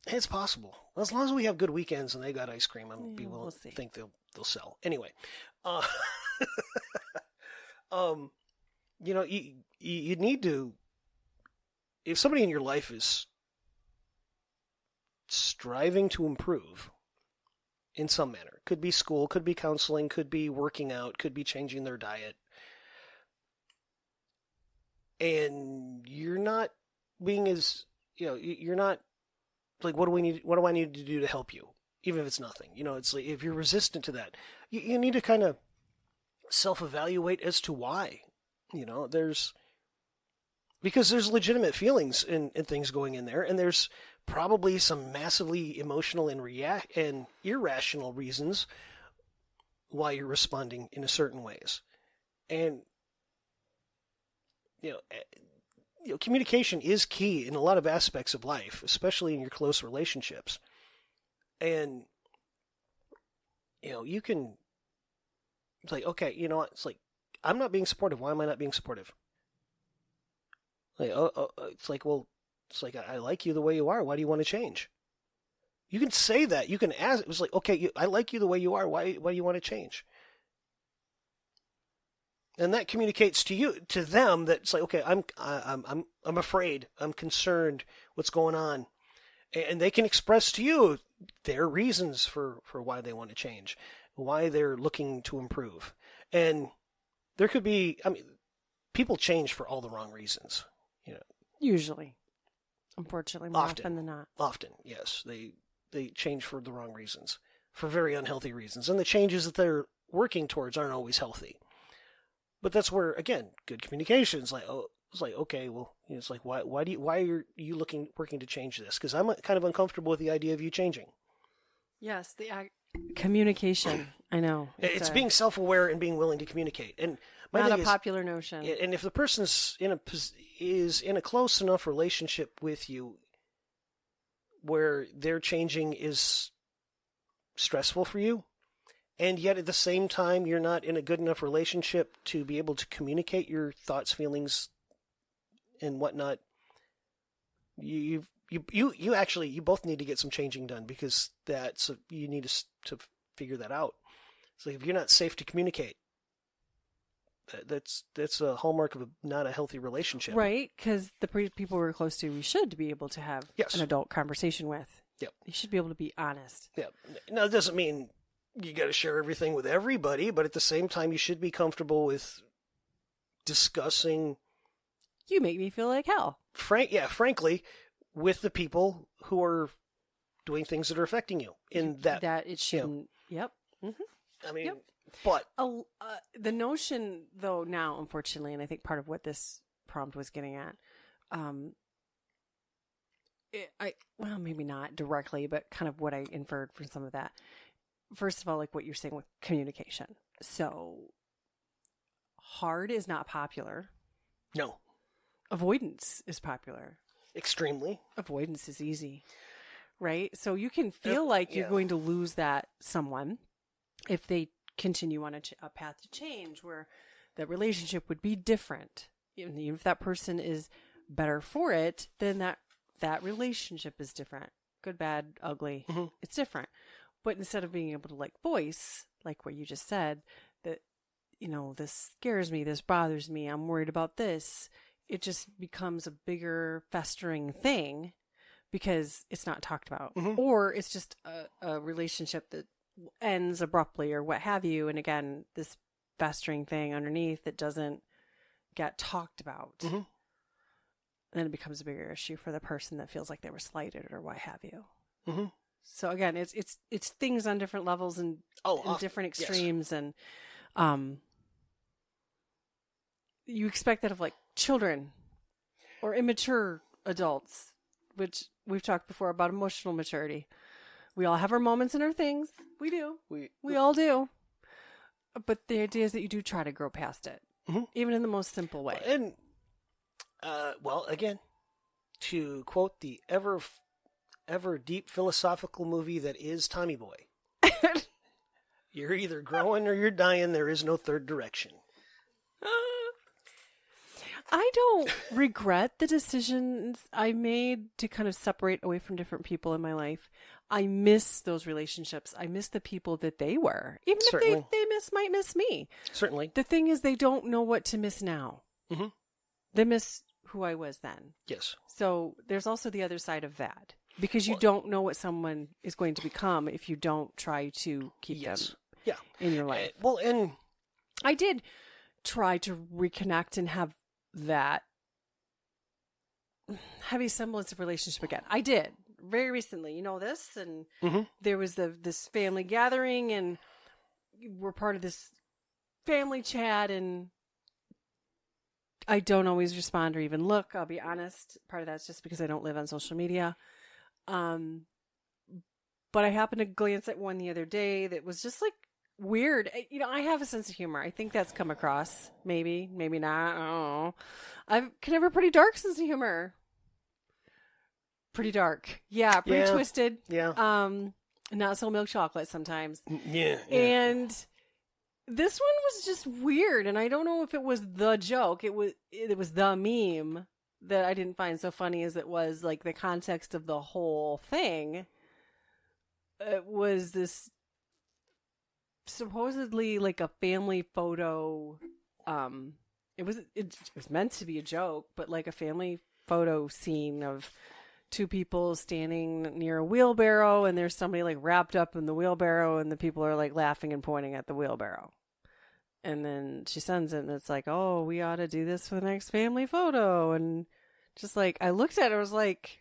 It's possible. As long as we have good weekends and they got ice cream, I'll be willing we'll to see. think they'll sell. Anyway, you need to, if somebody in your life is striving to improve in some manner, could be school, could be counseling, could be working out, could be changing their diet, and you're not being as, you're not like, what do I need to do to help you? Even if it's nothing, it's like, if you're resistant to that, you need to kind of self-evaluate as to why, because there's legitimate feelings and things going in there, and there's probably some massively emotional and irrational reasons why you're responding in a certain ways. And, communication is key in a lot of aspects of life, especially in your close relationships. And, you can, it's like, okay, it's like, I'm not being supportive. Why am I not being supportive? Like, it's like, well, It's like, I like you the way you are. Why do you want to change? You can say that. You can ask. It was like, okay, I like you the way you are. Why do you want to change? And that communicates to them that it's like, okay, I'm afraid, I'm concerned, what's going on, and they can express to you their reasons for why they want to change, why they're looking to improve, and there could be, people change for all the wrong reasons, Usually, unfortunately, more often than not. Often, yes, they change for the wrong reasons, for very unhealthy reasons, and the changes that they're working towards aren't always healthy. But that's where, again, good communication is like, oh, it's like, okay, well, it's like, why are you working to change this? Because I'm kind of uncomfortable with the idea of you changing. Yes, the communication. I know it's being self-aware and being willing to communicate, and not a popular notion. And if the person's is in a close enough relationship with you, where their changing is stressful for you, and yet at the same time you're not in a good enough relationship to be able to communicate your thoughts, feelings, and whatnot, you both need to get some changing done, because you need to figure that out. So if you're not safe to communicate, that's a hallmark of not a healthy relationship, right? Because the people we're close to, we should be able to have an adult conversation with. Yep, you should be able to be honest. Yeah. Now, it doesn't mean you got to share everything with everybody, but at the same time, you should be comfortable with discussing. You make me feel like hell. Frankly, with the people who are doing things that are affecting you in that it shouldn't. Yep. Mm-hmm. But the notion, though, now, unfortunately, and I think part of what this prompt was getting at, well, maybe not directly, but kind of what I inferred from some of that. First of all, like what you're saying with communication. So, hard is not popular. No. Avoidance is popular. Extremely. Avoidance is easy, right? So you can feel like you're going to lose that someone if they continue on a path to change where the relationship would be different. Even if that person is better for it, then that relationship is different. Good, bad, ugly. Mm-hmm. It's different. But instead of being able to voice, like what you just said, that, this scares me, this bothers me, I'm worried about this, it just becomes a bigger festering thing because it's not talked about. Mm-hmm. Or it's just a relationship that ends abruptly or what have you. And again, this festering thing underneath that doesn't get talked about. Mm-hmm. And then it becomes a bigger issue for the person that feels like they were slighted or what have you. Mm-hmm. So again, it's things on different levels and different extremes. Yes. And you expect that of children or immature adults, which we've talked before about emotional maturity. We all have our moments and our things. We do. We all do. But the idea is that you do try to grow past it, mm-hmm. even in the most simple way. And, again, to quote the ever deep philosophical movie that is Tommy Boy, you're either growing or you're dying. There is no third direction. I don't regret the decisions I made to kind of separate away from different people in my life. I miss those relationships. I miss the people that they were. Even Certainly. If they might miss me. Certainly. The thing is, they don't know what to miss now. Mm-hmm. They miss who I was then. Yes. So there's also the other side of that. Because you don't know what someone is going to become if you don't try to keep them in your life. And I did try to reconnect and have that heavy semblance of relationship again. I did very recently, this, and mm-hmm. there was this family gathering, and we're part of this family chat, and I don't always respond or even look. I'll be honest. Part of that's just because I don't live on social media. But I happened to glance at one the other day that was just weird. I have a sense of humor. I think that's come across. Maybe not. I don't know. I can have a pretty dark sense of humor. Pretty dark. Yeah, pretty twisted. Yeah. Not so milk chocolate sometimes. Yeah. And this one was just weird, and I don't know if it was the joke. It was the meme that I didn't find so funny as it was like the context of the whole thing. It was this supposedly like a family photo. It was meant to be a joke, but like a family photo scene of two people standing near a wheelbarrow, and there's somebody like wrapped up in the wheelbarrow, and the people are like laughing and pointing at the wheelbarrow. And then she sends it, and it's like, oh, we ought to do this for the next family photo. And just like, I looked at it, I was like,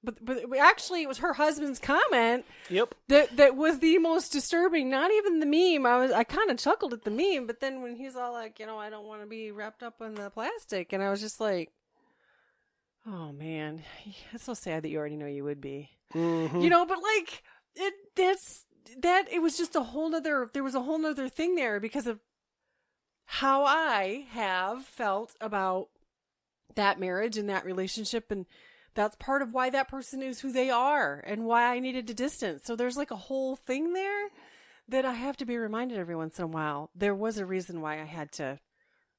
but actually it was her husband's comment. Yep. That was the most disturbing. Not even the meme. I kind of chuckled at the meme, but then when he's all like, I don't want to be wrapped up in the plastic. And I was just like, oh man, it's so sad that you already know you would be. Mm-hmm. But like it was just there was a whole nother thing there because of how I have felt about that marriage and that relationship, and that's part of why that person is who they are and why I needed to distance. So there's like a whole thing there that I have to be reminded every once in a while. There was a reason why I had to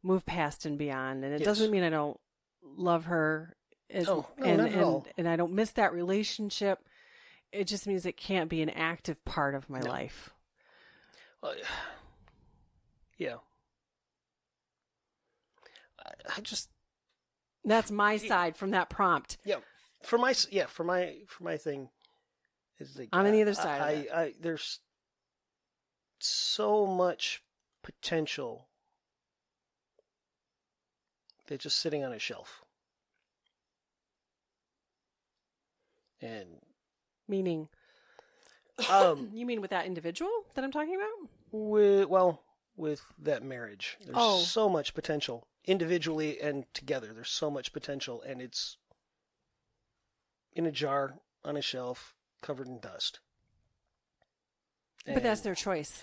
move past and beyond, and it doesn't mean I don't love her not at all. And I don't miss that relationship. It just means it can't be an active part of my life. Yeah. I just that's my side from that prompt. Yeah, for my thing is like I'm on the other side. I there's so much potential that's just sitting on a shelf, and meaning, you mean with that individual that I'm talking about? With that marriage, there's so much potential. Individually and together, there's so much potential, and it's in a jar on a shelf covered in dust. But that's their choice.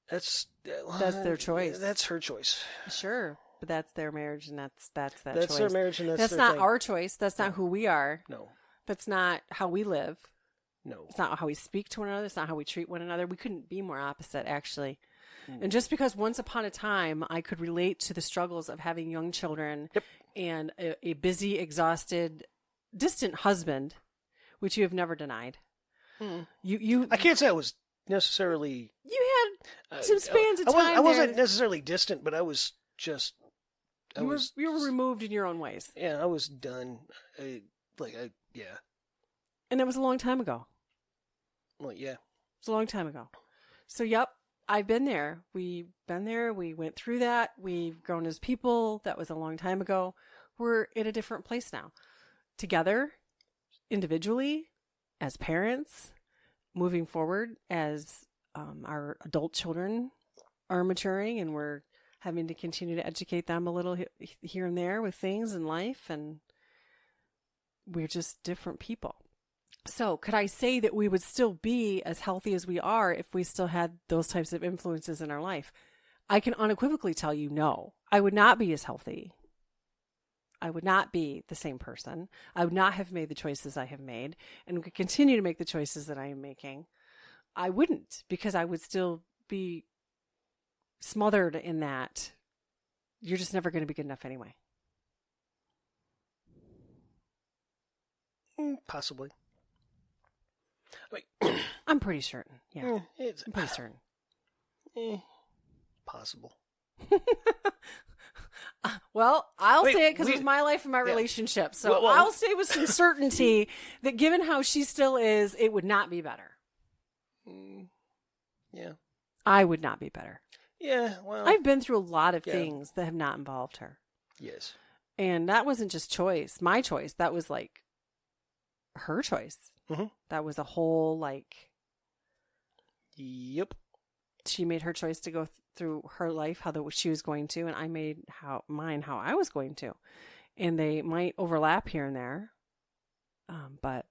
That's their choice. That's her choice. Sure, but that's their marriage, and that's that choice. That's their marriage, and that's their not thing. our choice. That's not who we are. No. That's not how we live. No. It's not how we speak to one another. It's not how we treat one another. We couldn't be more opposite, actually. And just because once upon a time I could relate to the struggles of having young children and a busy, exhausted, distant husband, which you have never denied. You I can't say I was necessarily... You had some spans of time I wasn't necessarily distant, but I was just... You were removed in your own ways. Yeah, I was done. Yeah. And that was a long time ago. Well, yeah. It was a long time ago. So, yep. I've been there. We've been there. We went through that. We've grown as people. That was a long time ago. We're in a different place now. Together, individually, as parents, moving forward as our adult children are maturing, and we're having to continue to educate them a little here and there with things in life, and we're just different people. So could I say that we would still be as healthy as we are if we still had those types of influences in our life? I can unequivocally tell you no. I would not be as healthy. I would not be the same person. I would not have made the choices I have made and could continue to make the choices that I am making. I wouldn't, because I would still be smothered in that. You're just never going to be good enough anyway. Possibly. I'm pretty certain. Yeah. I'm pretty certain. Possible. Well, I'll say it because it was my life and my relationship. So I'll say with some certainty that given how she still is, it would not be better. Yeah. I would not be better. Yeah, well. I've been through a lot of things that have not involved her. Yes. And that wasn't just my choice. That was like her choice. Mm-hmm. That was a whole Yep. She made her choice to go through her life how she was going to, and I made mine how I was going to. And they might overlap here and there. And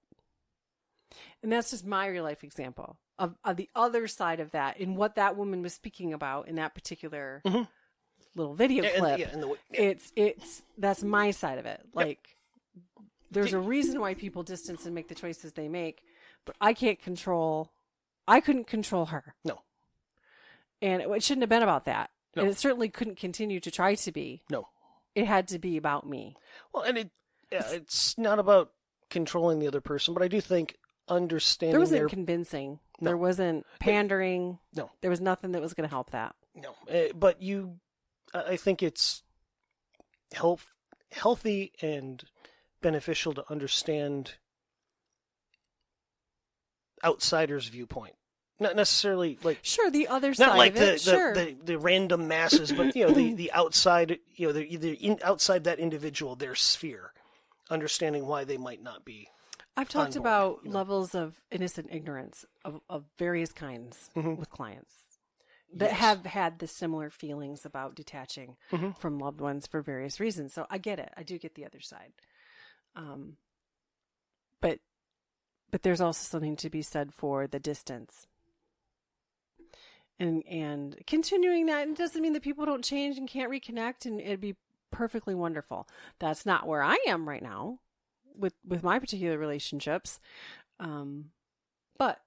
that's just my real life example of the other side of that and what that woman was speaking about in that particular little video clip. That's my side of it. There's a reason why people distance and make the choices they make, but I couldn't control her. No. And it shouldn't have been about that. No. And it certainly couldn't continue to try to be. No. it had to be about me. Well, and it's not about controlling the other person, but I do think understanding There wasn't their convincing. No. There wasn't pandering. No. There was nothing that was going to help that. no, but I think it's healthy and beneficial to understand outsiders' viewpoint. Not necessarily like Sure, the other side not like of it. Sure. the random masses, but the outside, outside that individual, their sphere, understanding why they might not be. I've talked on board, about levels of innocent ignorance of various kinds with clients that Yes. have had the similar feelings about detaching Mhm. from loved ones for various reasons. So I get it. I do get the other side. But there's also something to be said for the distance. And continuing that, it doesn't mean that people don't change and can't reconnect, and it'd be perfectly wonderful. That's not where I am right now with my particular relationships. But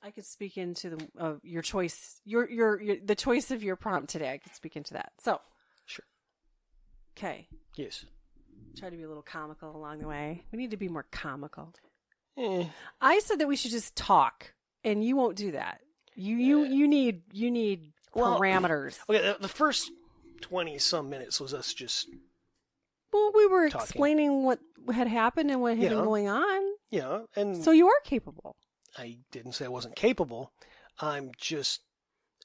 I could speak into your choice, the choice of your prompt today. I could speak into that. So, Sure. okay. Yes. Try to be a little comical along the way. We need to be more comical. Eh. I said that we should just talk, and you won't do that. You need Well, parameters. Okay, the first 20-some minutes was us just, Well, we were talking. explaining what had happened and what had been Yeah. going on. and So you are capable. I didn't say I wasn't capable. I'm just,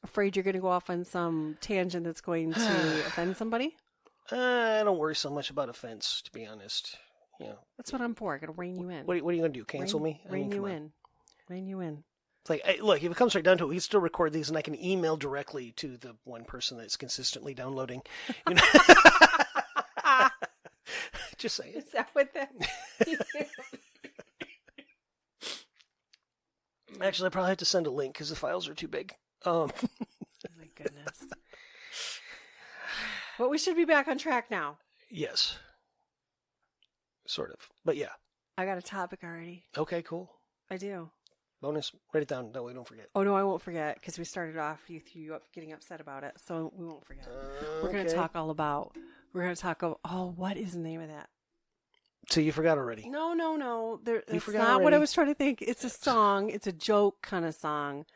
Afraid you're going to go off on some tangent that's going to offend somebody? I don't worry so much about offense, to be honest. That's what I'm for. I got to rein you in. What are you going to do? Cancel me? I mean, Rein you come on. in. Rein you in. It's like, look, if it comes right down to it, we can still record these, and I can email directly to the one person that's consistently downloading. Just saying. Is that what that? Actually, I probably have to send a link because the files are too big. Oh my goodness. But we should be back on track now. Yes. Sort of. But yeah. I got a topic already. Okay, cool. I do. Bonus. Write it down. That way we don't forget. Oh no, I won't forget because we started off you up getting upset about it, so we won't forget. We're going to talk all about. We're going to talk about. Oh, what is the name of that? So you forgot already. No. It's forgot not what already. I was trying to think. It's a song. It's a joke kind of song.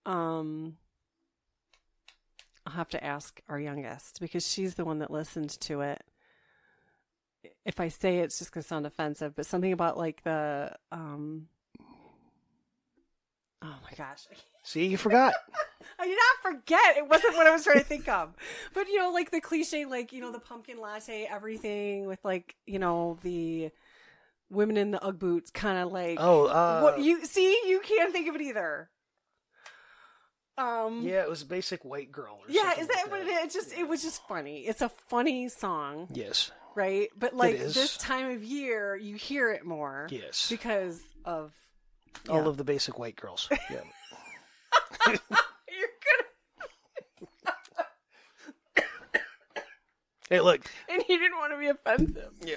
I'll have to ask our youngest because she's the one that listened to it. If I say it, it's just going to sound offensive, but something about like the oh my gosh. See, you forgot. I did not forget. It wasn't what I was trying to think of. But, like the cliche, like, the pumpkin latte, everything with like, the women in the Ugg boots kind of like. What you can't think of it either. Yeah, it was a basic white girl. Or Yeah, something is that like what it is? It was just funny. It's a funny song. Yes. Right? But like is. this time of year, you hear it more. Yes. Because of. All of the basic white girls. Yeah. You're Hey, look. And he didn't want to be offensive. Yeah.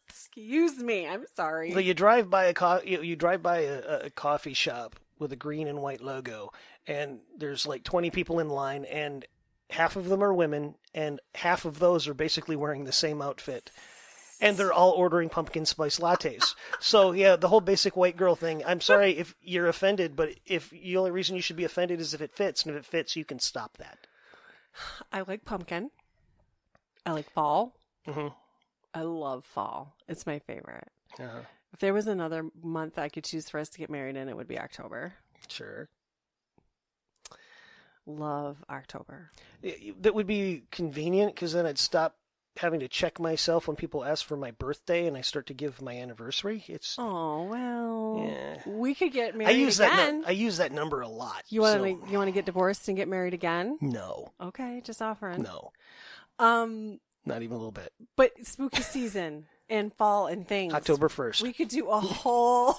Excuse me. I'm sorry. Like you drive by a coffee shop with a green and white logo, and there's like 20 people in line, and half of them are women, and half of those are basically wearing the same outfit. And they're all ordering pumpkin spice lattes. So, yeah, the whole basic white girl thing. I'm sorry if you're offended, but if the only reason you should be offended is if it fits. And if it fits, you can stop that. I like pumpkin. I like fall. Mm-hmm. I love fall. It's my favorite. Uh-huh. If there was another month I could choose for us to get married in, it would be October. Sure. Love October. That would be convenient because then I'd stop having to check myself when people ask for my birthday and I start to give my anniversary. It's Oh, well. Yeah. We could get I married use again. I use that number a lot. You want so- to get divorced and get married again? No, Okay, just offering. no, not even a little bit. But spooky season and fall and things. October 1st. We could do a whole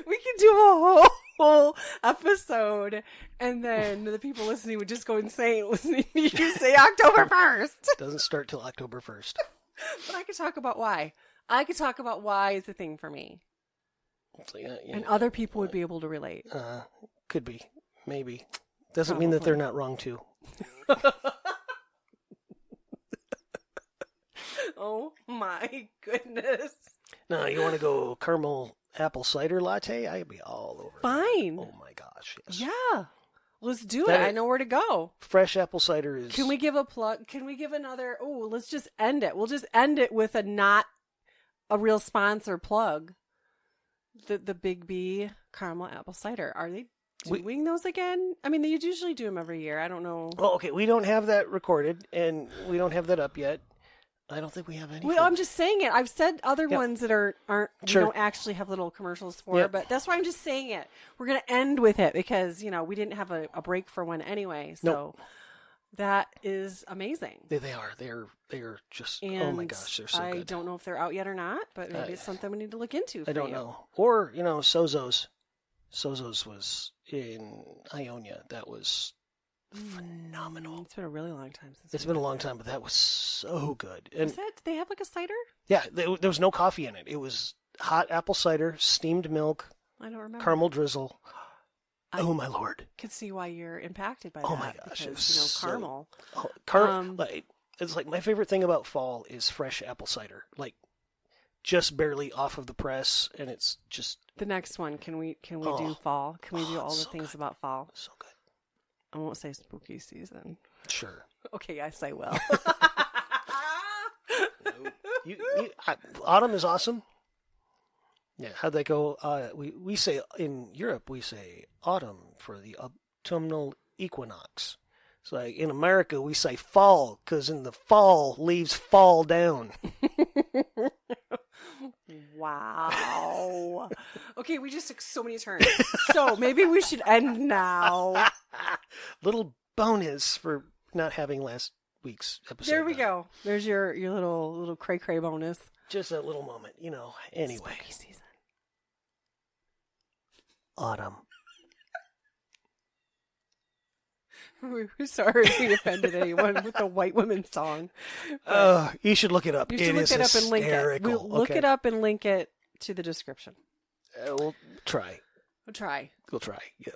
we could do a whole episode and then the people listening would just go insane listening to you say October 1st. Doesn't start till October 1st. But I could talk about why. I could talk about why it's a thing for me. So, yeah, And other people would be able to relate. could be, maybe. Doesn't mean that Probably. they're not wrong too. Oh my goodness. No, you want to go caramel apple cider latte? I'd be all over that. Fine. Oh my gosh, yes. Yeah. Let's do it. That- I know where to go. Fresh apple cider is. Can we give a plug? Can we give another? Oh, let's just end it. We'll just end it with a not a real sponsor plug. The Big B caramel apple cider. Are they doing those again? I mean, they usually do them every year. I don't know. Well, okay, we don't have that recorded, and we don't have that up yet. I don't think we have any. Well, I'm just saying it. I've said other ones that aren't Sure. we don't actually have little commercials for, Yeah. but that's why I'm just saying it. We're gonna end with it because we didn't have a break for one anyway. So Nope. that is amazing. They are. They're just. And oh my gosh, they're so I good. don't know if they're out yet or not, but maybe it's something we need to look into. I for don't you. know. Or Sozo's. Sozo's was in Ionia. That was phenomenal. It's been a really long time since It's been a long time, but that was so good. And Did they have like a cider? yeah, there was no coffee in it. It was hot apple cider, steamed milk, I don't remember. caramel drizzle. Oh my lord! Could see why you're impacted by Oh that. my gosh, it was because, so- caramel. Oh, it's like my favorite thing about fall is fresh apple cider. Like just barely off of the press, and it's just The next one, can we do Oh. fall? Can we do all the so things good. about fall? so good. I won't say spooky season. Sure. Okay, yes, I will. Autumn is awesome. Yeah, how'd that go? We say in Europe we say autumn for the autumnal equinox. So like in America we say fall because in the fall leaves fall down. Wow. Okay, we just took so many turns. So maybe we should end now. Little bonus for not having last week's episode. There we done. go. There's your little cray cray bonus. Just a little moment, Anyway, Spooky season. autumn. We're sorry if we offended anyone with the white women song. You should look it up. You should look is it up and link it. hysterical. We'll look Okay. it up and link it to the description. We'll try. We'll try. We'll try. Yeah.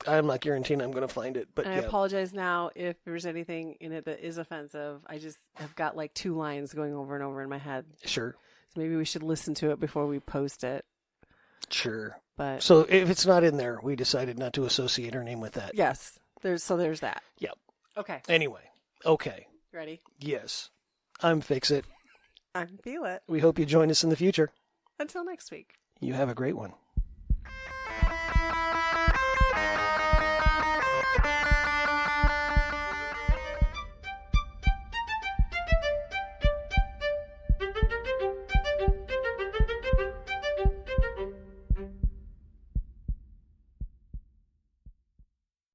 I'm not guaranteeing I'm going to find it, but And yeah. I apologize now if there's anything in it that is offensive. I just have got like 2 lines going over and over in my head. Sure. So maybe we should listen to it before we post it. Sure. But So if it's not in there, we decided not to associate her name with that. yes, there's that. Yep. Okay. Anyway. Okay. Ready? Yes. I'm Fix It. I can feel it. We hope you join us in the future. Until next week. You have a great one.